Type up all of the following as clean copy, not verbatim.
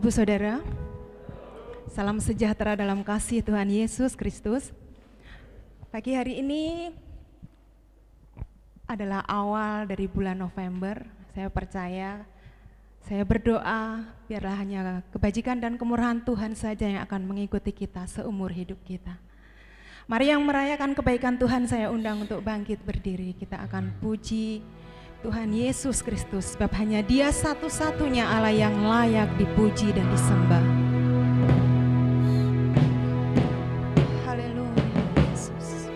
Ibu Saudara, salam sejahtera dalam kasih Tuhan Yesus Kristus. Pagi hari ini adalah awal dari bulan November. Saya percaya, saya berdoa biarlah hanya kebajikan dan kemurahan Tuhan saja yang akan mengikuti kita seumur hidup kita. Mari yang merayakan kebaikan Tuhan saya undang untuk bangkit berdiri. Kita akan puji Tuhan Yesus Kristus, sebab hanya Dia satu-satunya Allah yang layak dipuji dan disembah. Haleluya Yesus.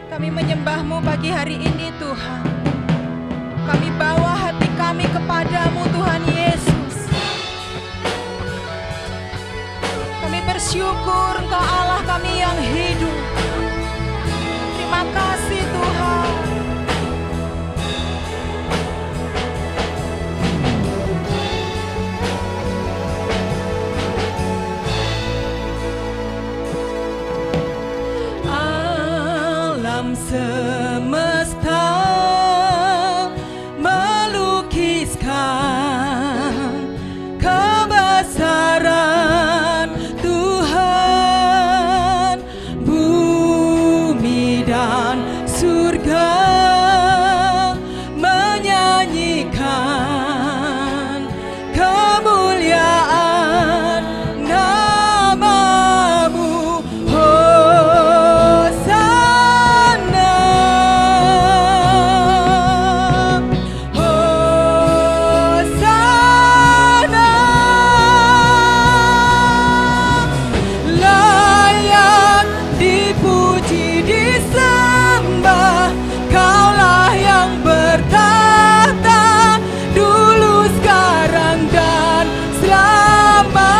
Kami menyembah-Mu pagi hari ini Tuhan. Kami bawa hati kami kepadamu Tuhan Yesus. Kami bersyukur Engkau Allah kami yang hidup. Terima kasih Tuhan. Alam semesta melukiskan kebesaran Tuhan, bumi dan surga menyanyikan kemuliaan nama-Mu. Hosana, Hosana, layak dipuji disembah. Kaulah yang bertahta dulu, sekarang dan selamanya.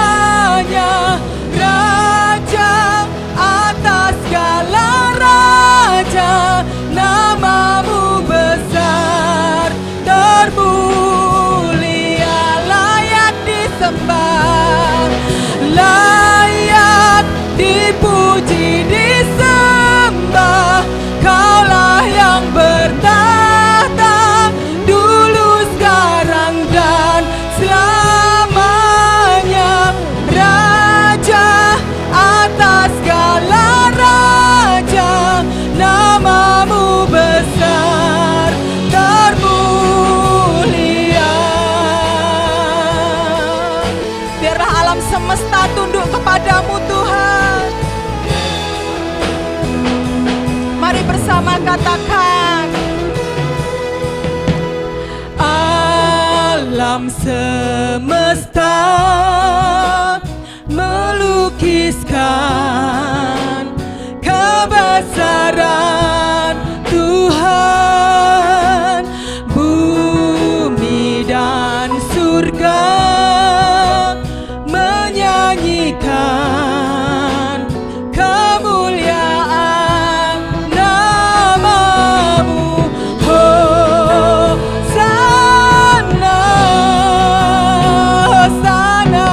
Raja atas segala raja, nama-Mu besar termulia, layak disembah, layak dipuji disembah. Kaulah yang bertahta dulu, sekarang dan selamanya. Raja atas segala raja, nama-Mu besar termulia. Biarlah alam semesta tunduk kepadamu Tuhan. Mari bersama katakan, alam semesta melukiskan kebesaran Tuhan, bumi dan surga menyanyikan kemuliaan nama-Mu. Hosana, Hosana,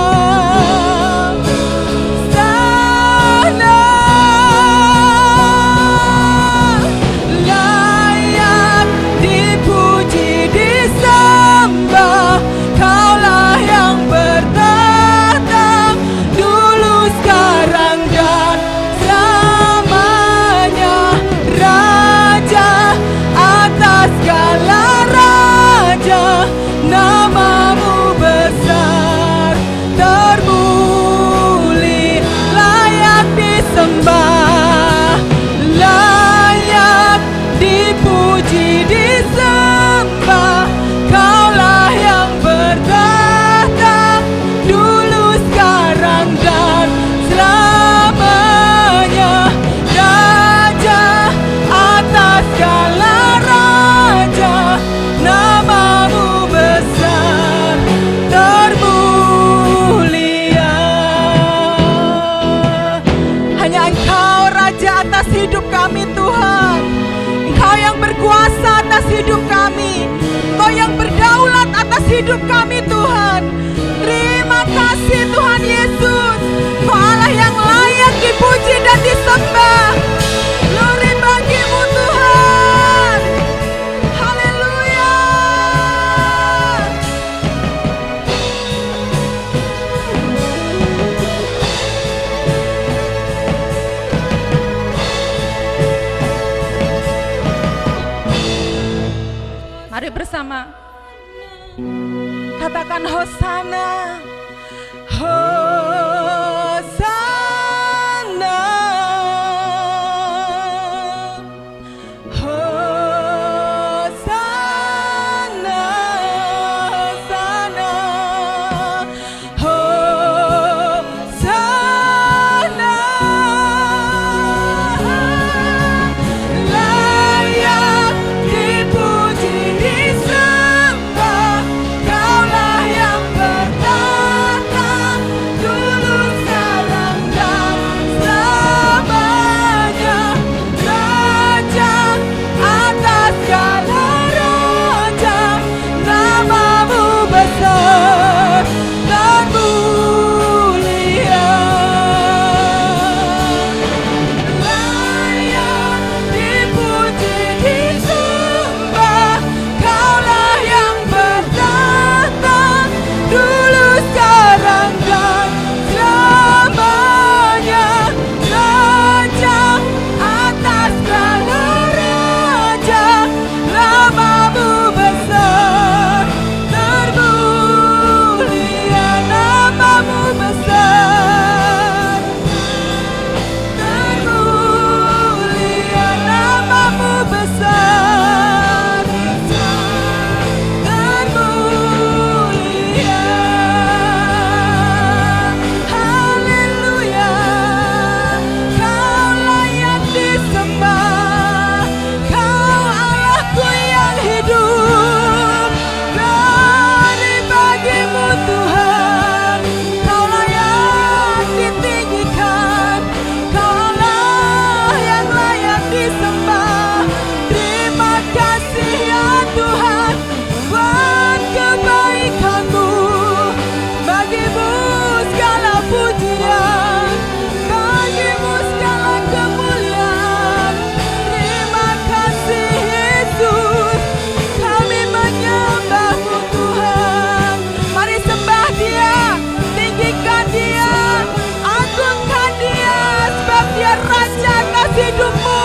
hidupmu.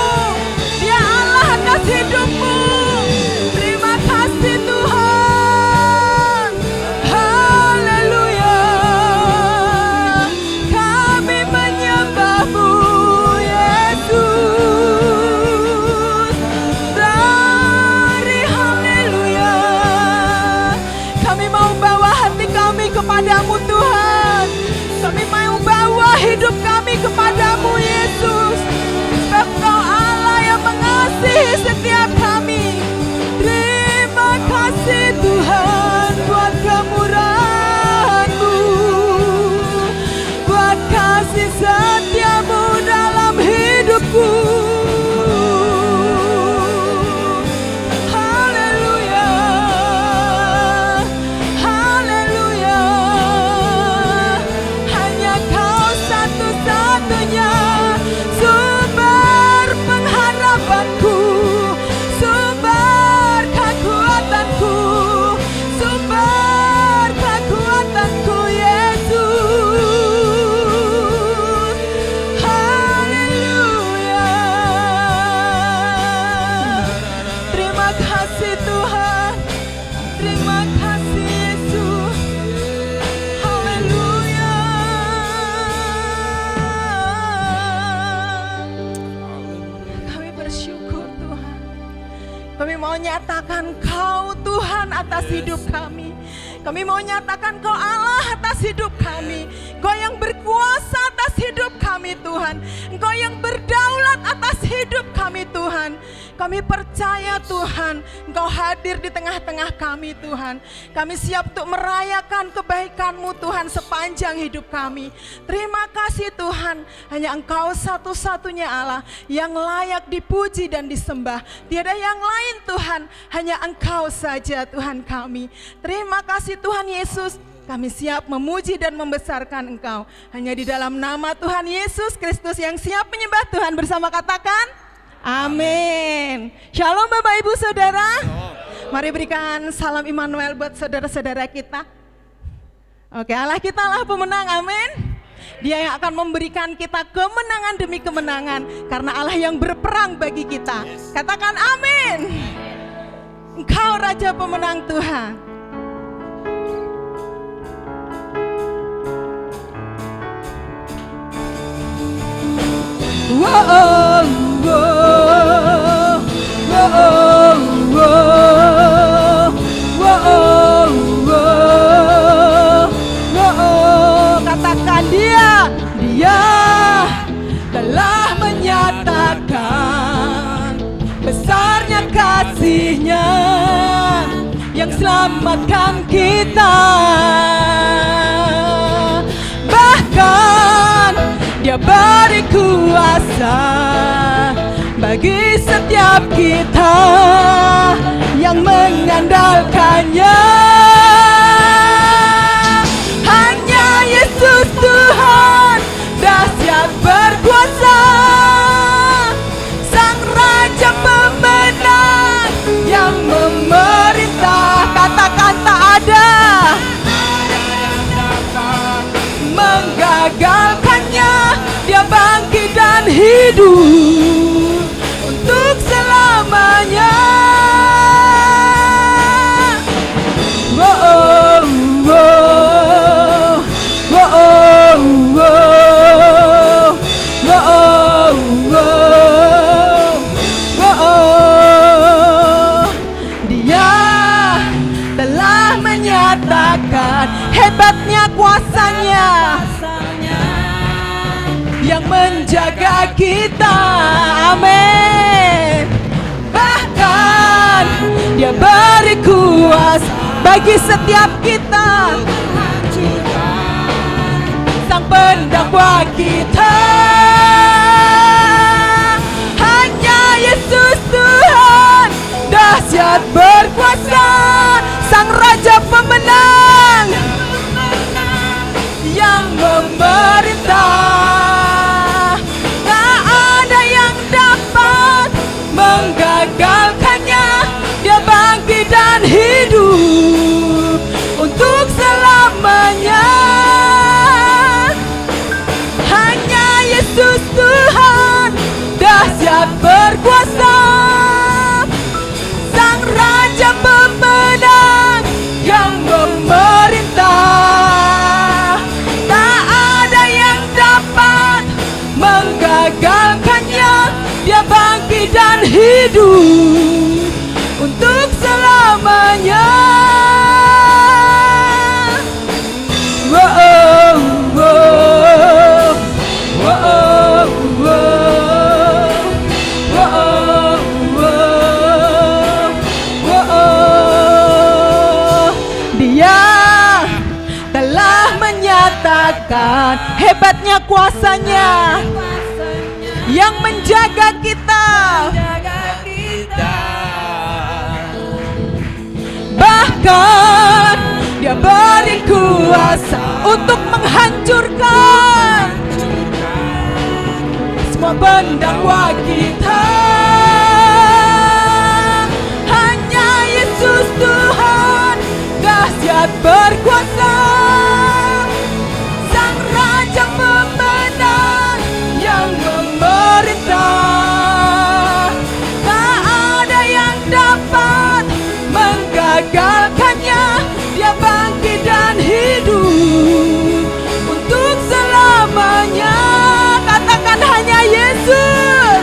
Dia Allah atas hidupmu. Terima kasih Tuhan. Haleluya. Kami menyembah-Mu Yesus. Dari haleluya. Kami mau bawa hati kami kepadamu Tuhan. Kami mau bawa hidup kami kepadamu Yesus. Sebab Kau Allah yang mengasihi setiap kami. Terima kasih Tuhan buat kemurahan-Mu, buat kasih setia-Mu dalam hidupku. Haleluya, haleluya. Hanya Kau satu-satunya sumber pengharapanku, sumber kekuatanku, sumber kekuatanku Yesus. Haleluya. Terima kasih Tuhan. Terima kasih Yesus. Haleluya. Kami bersyukur Tuhan. Kami mau nyatakan Kau Tuhan atas hidup kami. Kami mau nyatakan Kau Allah atas hidup kami. Kau yang berkuasa atas hidup kami Tuhan. Engkau yang berdaulat atas hidup kami Tuhan. Kami percaya Tuhan, Engkau hadir di tengah-tengah kami Tuhan. Kami siap untuk merayakan kebaikan-Mu Tuhan sepanjang hidup kami. Terima kasih Tuhan, hanya Engkau satu-satunya Allah yang layak dipuji dan disembah. Tiada yang lain Tuhan, hanya Engkau saja Tuhan kami. Terima kasih Tuhan Yesus. Kami siap memuji dan membesarkan Engkau. Hanya di dalam nama Tuhan Yesus Kristus yang siap menyembah Tuhan bersama katakan amin. Shalom Bapak Ibu Saudara. Mari berikan salam Immanuel buat saudara-saudara kita. Oke, Allah kita Allah pemenang, amin. Dia yang akan memberikan kita kemenangan demi kemenangan. Karena Allah yang berperang bagi kita. Katakan amin. Engkau Raja pemenang Tuhan. Wow, wow, wow, wow, wow, wow. Katakan dia telah menyatakan besarnya kasih-Nya yang selamatkan kita. Bahkan Dia beri kuasa bagi setiap kita yang mengandalkannya. Hanya Yesus Tuhan dahsyat berkuasa, Sang Raja pemenang yang memerintah. Katakan tak ada menggagalkannya. Dia bangkit dan hidup untuk selamanya. Wow, wow, wow, wow, wow, wow. Dia telah menyatakan hebatnya kuasa-Nya yang menjaga kita, amin. Bahkan Dia beri kuasa bagi setiap kita, Sang pendakwa kita. Hanya Yesus Tuhan dahsyat berkuasa, Sang Raja pemenang yang memerintah. Menggagalkannya. Dia bangkit dan hidup untuk selamanya. Hanya Yesus Tuhan hidup untuk selamanya. Dia telah menyatakan hebatnya kuasanya yang menjaga kita. Bahkan Dia beri kuasa untuk menghancurkan semua pendakwa kita. Hanya Yesus Tuhan dahsyat berkuasa, Sang Raja pemenang yang memerintah. Tak ada yang dapat menggagalkannya. Dia bangkit dan hidup untuk selamanya. Katakan hanya Yesus,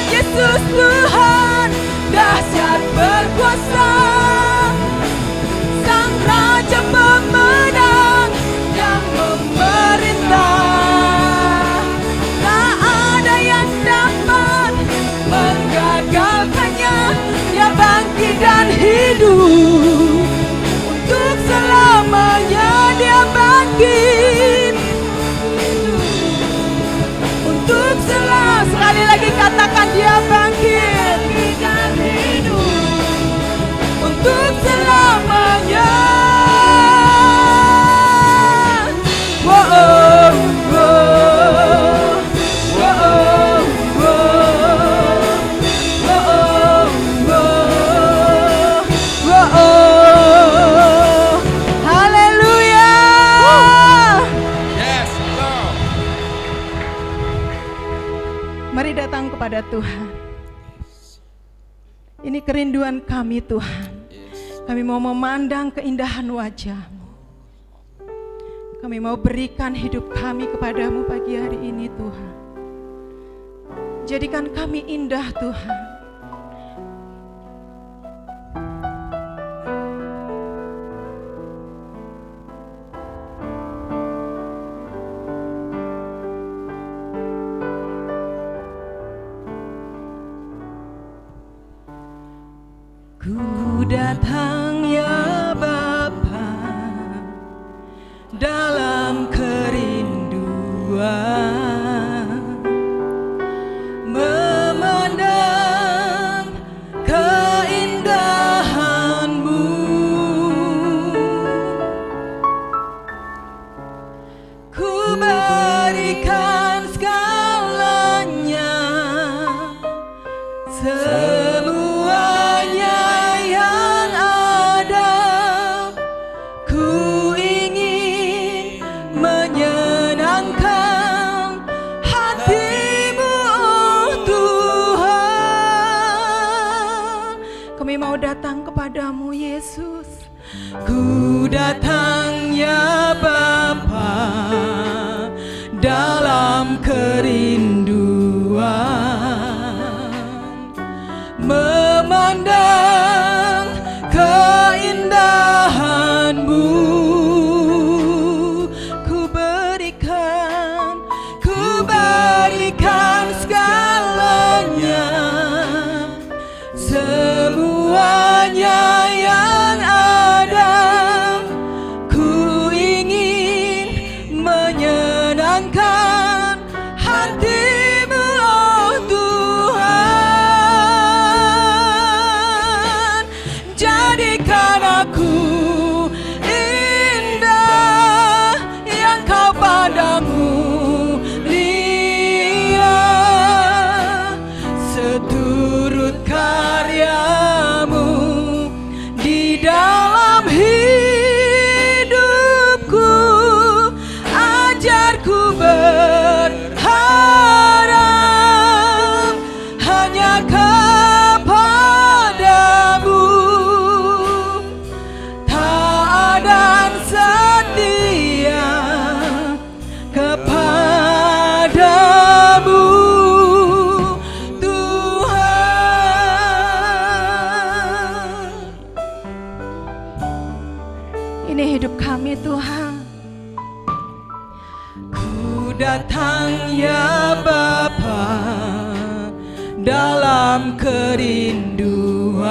Yesus Tuhan dahsyat berkuasa, Sang Raja pemenang yang memerintah. Tak ada yang dapat menggagalkannya. Dia bangkit dan hidup untuk selamanya. Dia bangkit untuk selamanya. Sekali lagi katakan Dia bangkit dan hidup untuk selamanya. Mari datang kepada Tuhan. Ini kerinduan kami Tuhan. Kami mau memandang keindahan wajah-Mu. Kami mau berikan hidup kami kepadamu pagi hari ini Tuhan. Jadikan kami indah Tuhan. Ku datang ya Bapa dalam kerinduan, memandang keindahan-Mu. Ku berikan segalanya, datang kepadamu Yesus. Ku datang ya Bapa dalam kerinduan, memandang keindahan-Mu. Ku berikan segalanya, semuanya yang ada. Ku ingin menyenangkan hati-Mu, oh Tuhan. Jadikan aku indah yang Kau pandang mulia, seturut karya-Mu di dalam hidupku. Ajarku datang ya Bapa dalam kerinduan,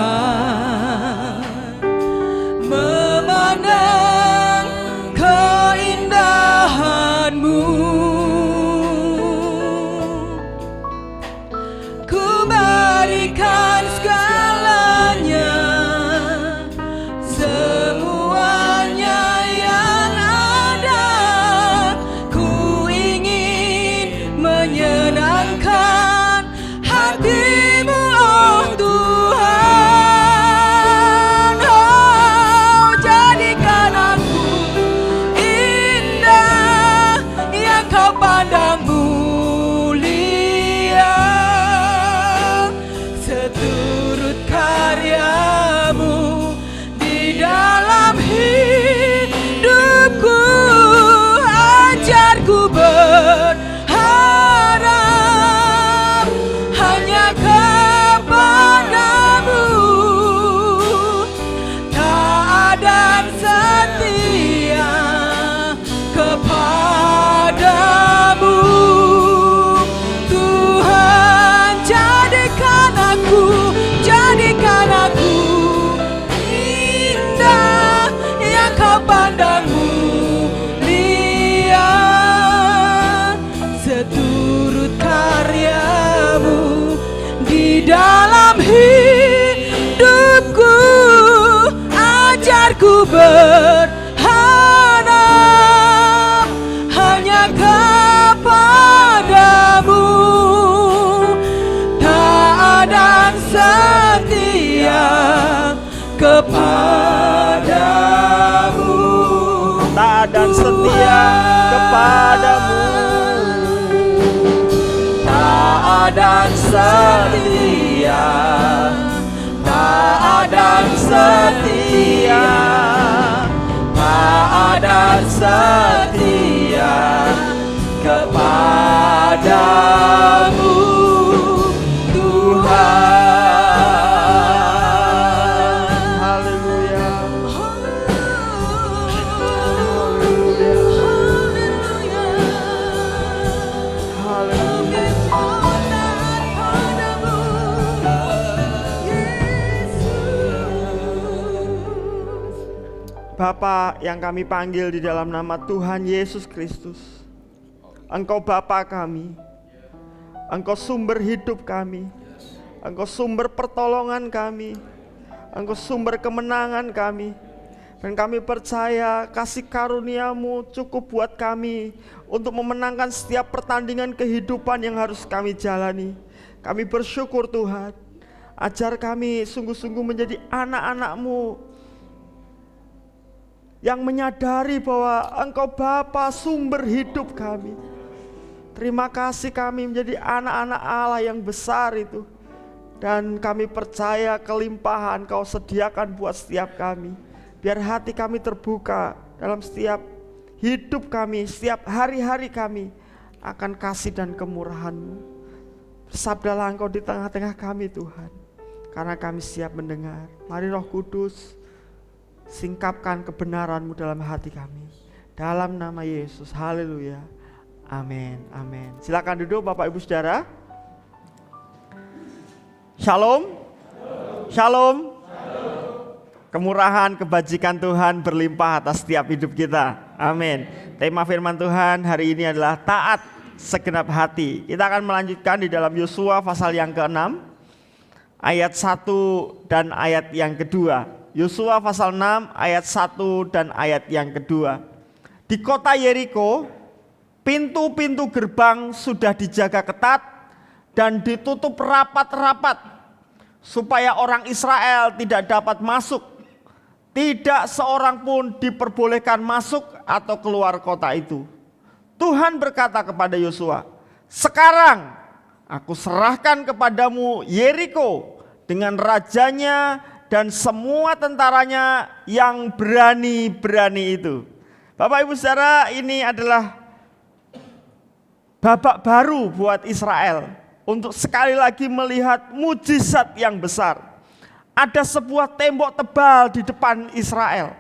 memandang keindahan-Mu. Ku berikan segalanya, semuanya yang ada. Ku ingin menyenangkan hati-Mu, oh Tuhan. Oh, jadikan aku indah yang Kau pandang mulia, seturut karya-Mu di dalam hidupku. Ajarku berharap hanya kepada-Mu, taat dan setia kepada-Mu. Tuhan, jadikan aku indah yang Kau pandang mulia, seturut karya-Mu di dalam hidupku. Ajarku berharap hanya kepada-Mu, taat dan setia kepada-Mu. Taat dan setia kepada-Mu, Taat dan setia, taat dan setia, taat dan setia kepada-Mu, Tuhan. haleluya. Haleluya. Bapa yang kami panggil di dalam nama Tuhan Yesus Kristus, Engkau Bapa kami, Engkau sumber hidup kami, Engkau sumber pertolongan kami, Engkau sumber kemenangan kami. Dan kami percaya kasih karunia-Mu cukup buat kami untuk memenangkan setiap pertandingan kehidupan yang harus kami jalani. Kami bersyukur Tuhan, ajar kami sungguh-sungguh menjadi anak-anak-Mu yang menyadari bahwa Engkau Bapa sumber hidup kami. Terima kasih kami menjadi anak-anak Allah yang besar itu. Dan kami percaya kelimpahan Kau sediakan buat setiap kami. Biar hati kami terbuka dalam setiap hidup kami, setiap hari-hari kami akan kasih dan kemurahan-Mu. Bersabdalah Engkau di tengah-tengah kami Tuhan, karena kami siap mendengar. Mari Roh Kudus, singkapkan kebenaran-Mu dalam hati kami. Dalam nama Yesus, haleluya, amin, amin. Silakan duduk Bapak Ibu Saudara. Shalom, shalom. Kemurahan, kebajikan Tuhan berlimpah atas setiap hidup kita, amin. Tema firman Tuhan hari ini adalah taat segenap hati. Kita akan melanjutkan di dalam Yosua pasal yang ke-6 ayat 1 dan ayat yang kedua. Yosua pasal 6 ayat 1 dan ayat yang kedua. Di kota Yeriko, pintu-pintu gerbang sudah dijaga ketat dan ditutup rapat-rapat supaya orang Israel tidak dapat masuk. Tidak seorang pun diperbolehkan masuk atau keluar kota itu. Tuhan berkata kepada Yosua, "Sekarang aku serahkan kepadamu Yeriko dengan rajanya dan semua tentaranya yang berani-berani itu." Bapak Ibu Saudara, ini adalah babak baru buat Israel untuk sekali lagi melihat mujizat yang besar. Ada sebuah tembok tebal di depan Israel.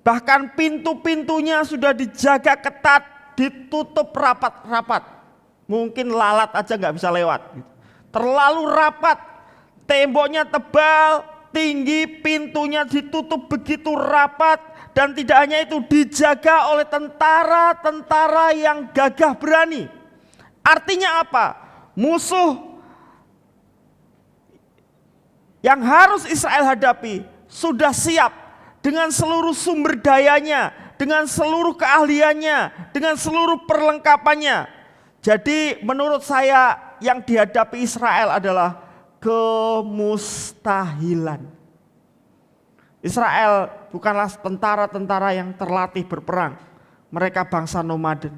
Bahkan pintu-pintunya sudah dijaga ketat ditutup rapat-rapat. Mungkin lalat aja nggak bisa lewat. Terlalu rapat, temboknya tebal, tinggi, pintunya ditutup begitu rapat. Dan tidak hanya itu, dijaga oleh tentara-tentara yang gagah berani. Artinya apa? Musuh yang harus Israel hadapi sudah siap dengan seluruh sumber dayanya, dengan seluruh keahliannya, dengan seluruh perlengkapannya. Jadi menurut saya yang dihadapi Israel adalah kemustahilan. Israel bukanlah tentara-tentara yang terlatih berperang. Mereka bangsa nomaden.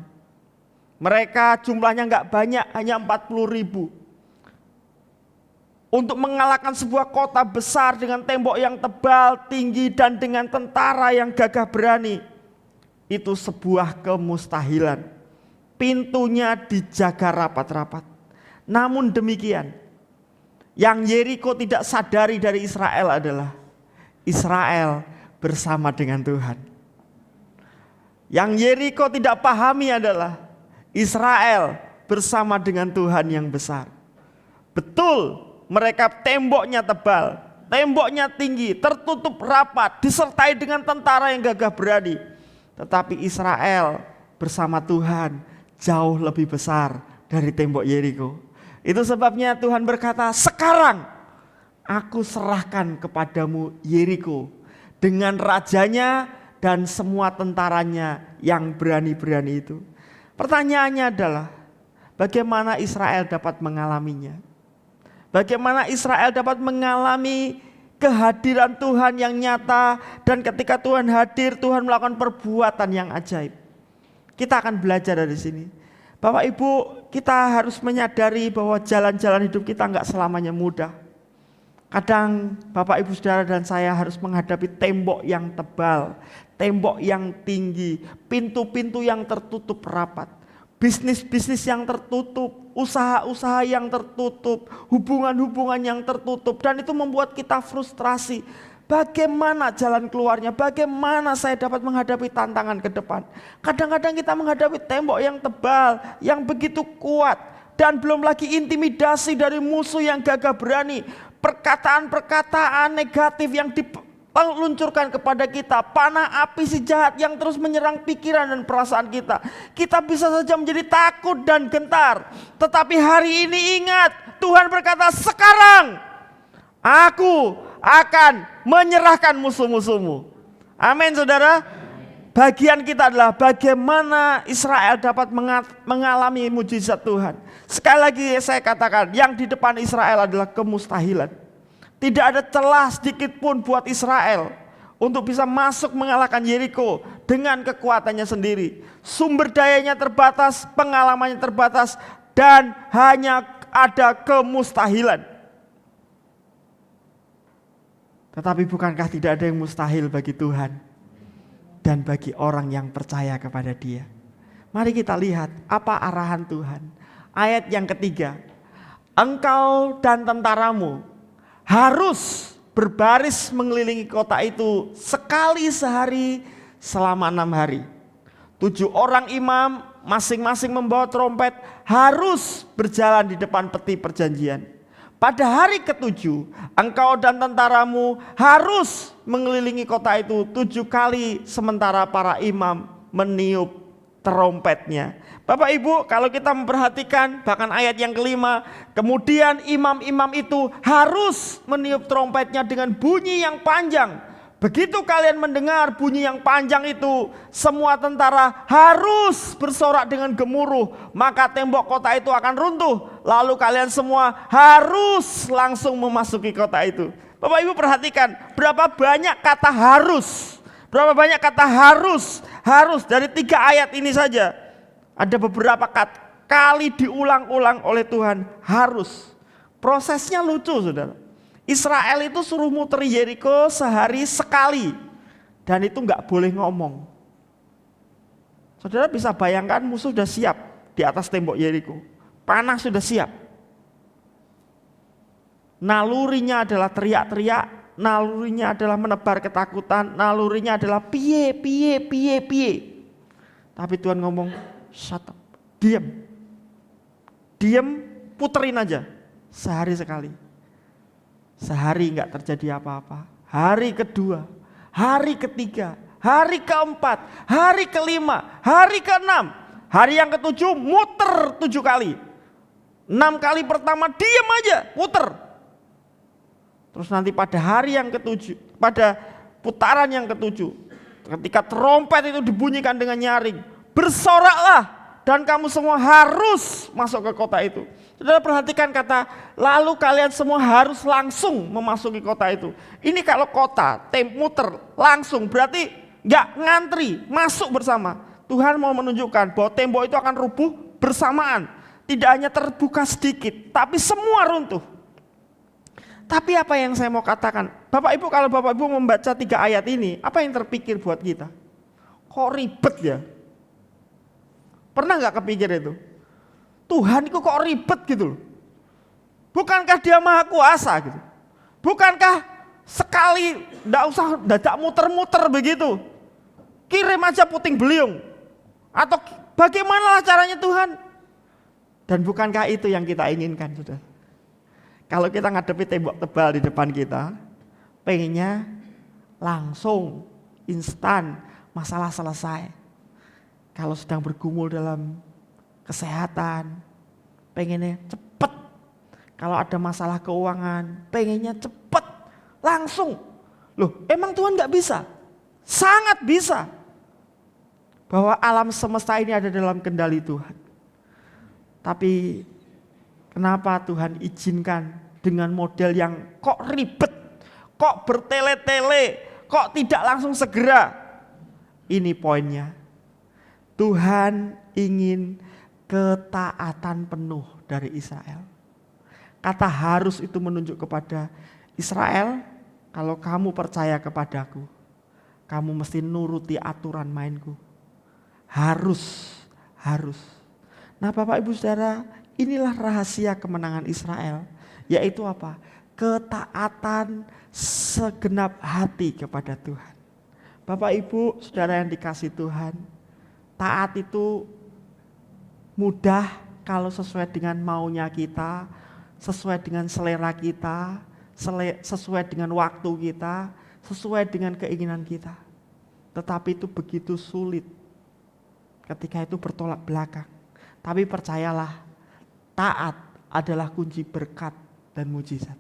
Mereka jumlahnya nggak banyak, hanya 40.000. Untuk mengalahkan sebuah kota besar dengan tembok yang tebal, tinggi, dan dengan tentara yang gagah berani, itu sebuah kemustahilan. Pintunya dijaga rapat-rapat. Namun demikian, yang Yeriko tidak sadari dari Israel adalah Israel bersama dengan Tuhan. Yang Yeriko tidak pahami adalah Israel bersama dengan Tuhan yang besar. Betul, mereka temboknya tebal, temboknya tinggi, tertutup rapat, disertai dengan tentara yang gagah berani. Tetapi Israel bersama Tuhan jauh lebih besar dari tembok Yeriko. Itu sebabnya Tuhan berkata, sekarang aku serahkan kepadamu Yeriko dengan rajanya dan semua tentaranya yang berani-berani itu. Pertanyaannya adalah, bagaimana Israel dapat mengalaminya? Bagaimana Israel dapat mengalami kehadiran Tuhan yang nyata, dan ketika Tuhan hadir, Tuhan melakukan perbuatan yang ajaib. Kita akan belajar dari sini. Bapak Ibu, kita harus menyadari bahwa jalan-jalan hidup kita enggak selamanya mudah. Kadang Bapak Ibu Saudara dan saya harus menghadapi tembok yang tebal, tembok yang tinggi, pintu-pintu yang tertutup rapat, bisnis-bisnis yang tertutup, usaha-usaha yang tertutup, hubungan-hubungan yang tertutup, dan itu membuat kita frustrasi. Bagaimana jalan keluarnya? Bagaimana saya dapat menghadapi tantangan ke depan? Kadang-kadang kita menghadapi tembok yang tebal, yang begitu kuat, dan belum lagi intimidasi dari musuh yang gagah berani, perkataan-perkataan negatif yang diluncurkan kepada kita, panah api si jahat yang terus menyerang pikiran dan perasaan kita. Kita bisa saja menjadi takut dan gentar. Tetapi hari ini ingat, Tuhan berkata, sekarang aku akan menyerahkan musuh-musuhmu. Amin, saudara. Bagian kita adalah bagaimana Israel dapat mengalami mujizat Tuhan. Sekali lagi saya katakan, yang di depan Israel adalah kemustahilan. Tidak ada celah sedikit pun buat Israel untuk bisa masuk mengalahkan Yeriko dengan kekuatannya sendiri. Sumber dayanya terbatas, pengalamannya terbatas, dan hanya ada kemustahilan. Tetapi bukankah tidak ada yang mustahil bagi Tuhan dan bagi orang yang percaya kepada Dia? Mari kita lihat apa arahan Tuhan. Ayat yang ketiga, engkau dan tentaramu harus berbaris mengelilingi kota itu sekali sehari selama 6 hari. 7 orang imam masing-masing membawa trompet harus berjalan di depan peti perjanjian. Pada hari ke-7, engkau dan tentaramu harus mengelilingi kota itu 7 kali sementara para imam meniup trompetnya. Bapak Ibu, kalau kita memperhatikan bahkan ayat yang kelima, kemudian imam-imam itu harus meniup trompetnya dengan bunyi yang panjang. Begitu kalian mendengar bunyi yang panjang itu, semua tentara harus bersorak dengan gemuruh, maka tembok kota itu akan runtuh. Lalu kalian semua harus langsung memasuki kota itu. Bapak Ibu perhatikan, berapa banyak kata harus. Berapa banyak kata harus. Harus dari 3 ayat ini saja. Ada beberapa kali diulang-ulang oleh Tuhan, harus. Prosesnya lucu, saudara. Israel itu suruh muter Yeriko sehari sekali, dan itu nggak boleh ngomong. Saudara bisa bayangkan, musuh sudah siap di atas tembok Yeriko, panah sudah siap. Nalurinya adalah teriak-teriak, nalurinya adalah menebar ketakutan, nalurinya adalah piye. Tapi Tuhan ngomong, Shut up. Diam. Diam, puterin aja. Sehari sekali. Sehari nggak terjadi apa-apa. Hari kedua, hari ketiga, hari keempat, hari kelima, hari keenam, hari yang ketujuh muter 7 kali. 6 kali pertama diam aja, muter. Terus nanti pada hari yang ketujuh, pada putaran yang ketujuh, ketika trompet itu dibunyikan dengan nyaring, bersoraklah dan kamu semua harus masuk ke kota itu. Saudara perhatikan kata, lalu kalian semua harus langsung memasuki kota itu. Ini kalau kota, muter, langsung, berarti gak ngantri, masuk bersama. Tuhan mau menunjukkan bahwa tembok itu akan rubuh bersamaan. Tidak hanya terbuka sedikit, tapi semua runtuh. Tapi apa yang saya mau katakan, Bapak Ibu, kalau Bapak Ibu membaca 3 ayat ini, apa yang terpikir buat kita? Kok ribet ya? Pernah gak kepikir itu? Tuhan itu kok ribet gitu loh. Bukankah dia maha kuasa gitu? Bukankah sekali nggak usah dadak muter-muter begitu? Kirim aja puting beliung. Atau bagaimana caranya Tuhan? Dan bukankah itu yang kita inginkan, saudara? Kalau kita ngadepi tembok tebal di depan kita, pengennya langsung, instan, masalah selesai. Kalau sedang bergumul dalam kesehatan, pengennya cepet. Kalau ada masalah keuangan, pengennya cepet, langsung. Loh, emang Tuhan gak bisa? Sangat bisa. Bahwa alam semesta ini ada dalam kendali Tuhan. Tapi kenapa Tuhan izinkan dengan model yang kok ribet, kok bertele-tele, kok tidak langsung segera? Ini poinnya. Tuhan ingin ketaatan penuh dari Israel. Kata harus itu menunjuk kepada Israel, kalau kamu percaya kepadaku, kamu mesti nuruti aturan mainku. Harus. Nah Bapak Ibu Saudara, inilah rahasia kemenangan Israel, yaitu apa? Ketaatan segenap hati kepada Tuhan. Bapak Ibu Saudara yang dikasihi Tuhan, taat itu mudah kalau sesuai dengan maunya kita, sesuai dengan selera kita, sesuai dengan waktu kita, sesuai dengan keinginan kita. Tetapi itu begitu sulit ketika itu bertolak belakang. Tapi percayalah, taat adalah kunci berkat dan mujizat.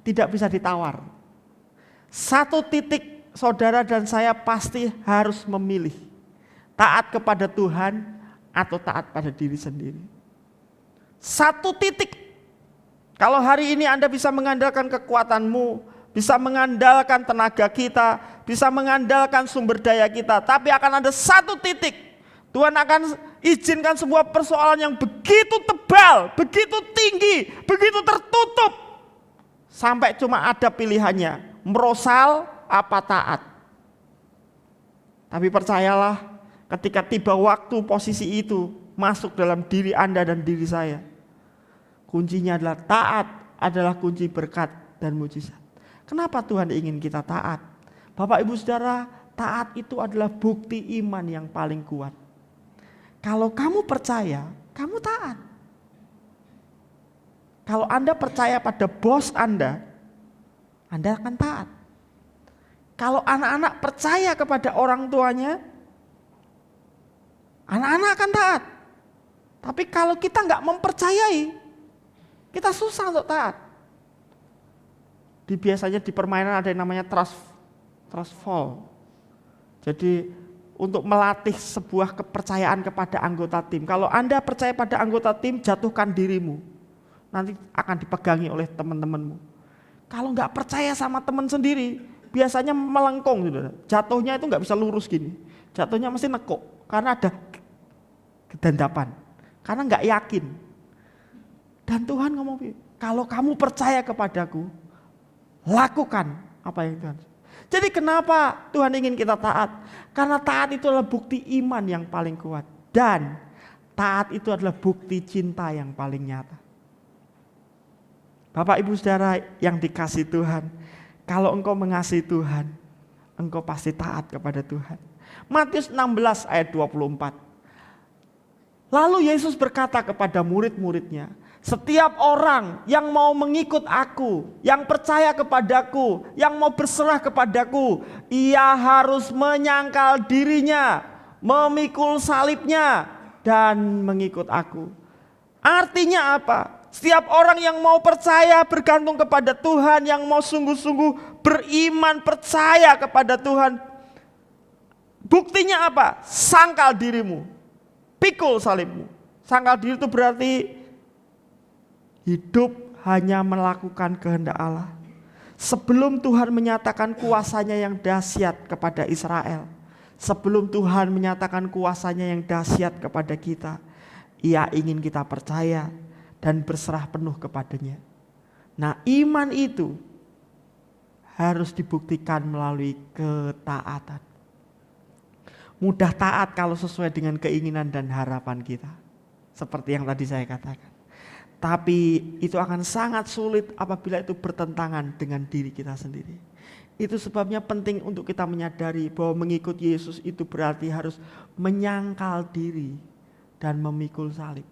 Tidak bisa ditawar. Satu titik saudara dan saya pasti harus memilih. Taat kepada Tuhan atau taat pada diri sendiri. Satu titik. Kalau hari ini Anda bisa mengandalkan kekuatanmu, bisa mengandalkan tenaga kita, bisa mengandalkan sumber daya kita, tapi akan ada satu titik. Tuhan akan izinkan sebuah persoalan yang begitu tebal, begitu tinggi, begitu tertutup. Sampai cuma ada pilihannya, merosal apa taat. Tapi percayalah, ketika tiba waktu posisi itu masuk dalam diri Anda dan diri saya, kuncinya adalah taat adalah kunci berkat dan mujizat. Kenapa Tuhan ingin kita taat? Bapak Ibu Saudara, taat itu adalah bukti iman yang paling kuat. Kalau kamu percaya, kamu taat. Kalau Anda percaya pada bos Anda akan taat. Kalau anak-anak percaya kepada orang tuanya, anak-anak akan taat. Tapi kalau kita nggak mempercayai, kita susah untuk taat. Biasanya di permainan ada yang namanya trust fall. Jadi untuk melatih sebuah kepercayaan kepada anggota tim. Kalau Anda percaya pada anggota tim, jatuhkan dirimu. Nanti akan dipegangi oleh teman-temanmu. Kalau nggak percaya sama teman sendiri, biasanya melengkung, saudara. Jatuhnya itu nggak bisa lurus gini. Jatuhnya mesti nekuk, karena ada kedandapan. Karena nggak yakin. Dan Tuhan ngomong, kalau kamu percaya kepadaku, lakukan apa yang Tuhan. Jadi kenapa Tuhan ingin kita taat? Karena taat itu adalah bukti iman yang paling kuat. Dan taat itu adalah bukti cinta yang paling nyata. Bapak Ibu Saudara yang dikasihi Tuhan, kalau engkau mengasihi Tuhan, engkau pasti taat kepada Tuhan. Matius 16 ayat 24. Lalu Yesus berkata kepada murid-muridnya, setiap orang yang mau mengikut aku, yang percaya kepadaku, yang mau berserah kepadaku, ia harus menyangkal dirinya, memikul salibnya, dan mengikut aku. Artinya apa? Setiap orang yang mau percaya bergantung kepada Tuhan, yang mau sungguh-sungguh beriman percaya kepada Tuhan, buktinya apa? Sangkal dirimu, pikul salibmu. Sangkal diri itu berarti hidup hanya melakukan kehendak Allah. Sebelum Tuhan menyatakan kuasanya yang dahsyat kepada Israel, sebelum Tuhan menyatakan kuasanya yang dahsyat kepada kita, Ia ingin kita percaya dan berserah penuh kepadanya. Nah, iman itu harus dibuktikan melalui ketaatan. Mudah taat kalau sesuai dengan keinginan dan harapan kita, seperti yang tadi saya katakan. Tapi itu akan sangat sulit apabila itu bertentangan dengan diri kita sendiri. Itu sebabnya penting untuk kita menyadari bahwa mengikut Yesus itu berarti harus menyangkal diri dan memikul salib.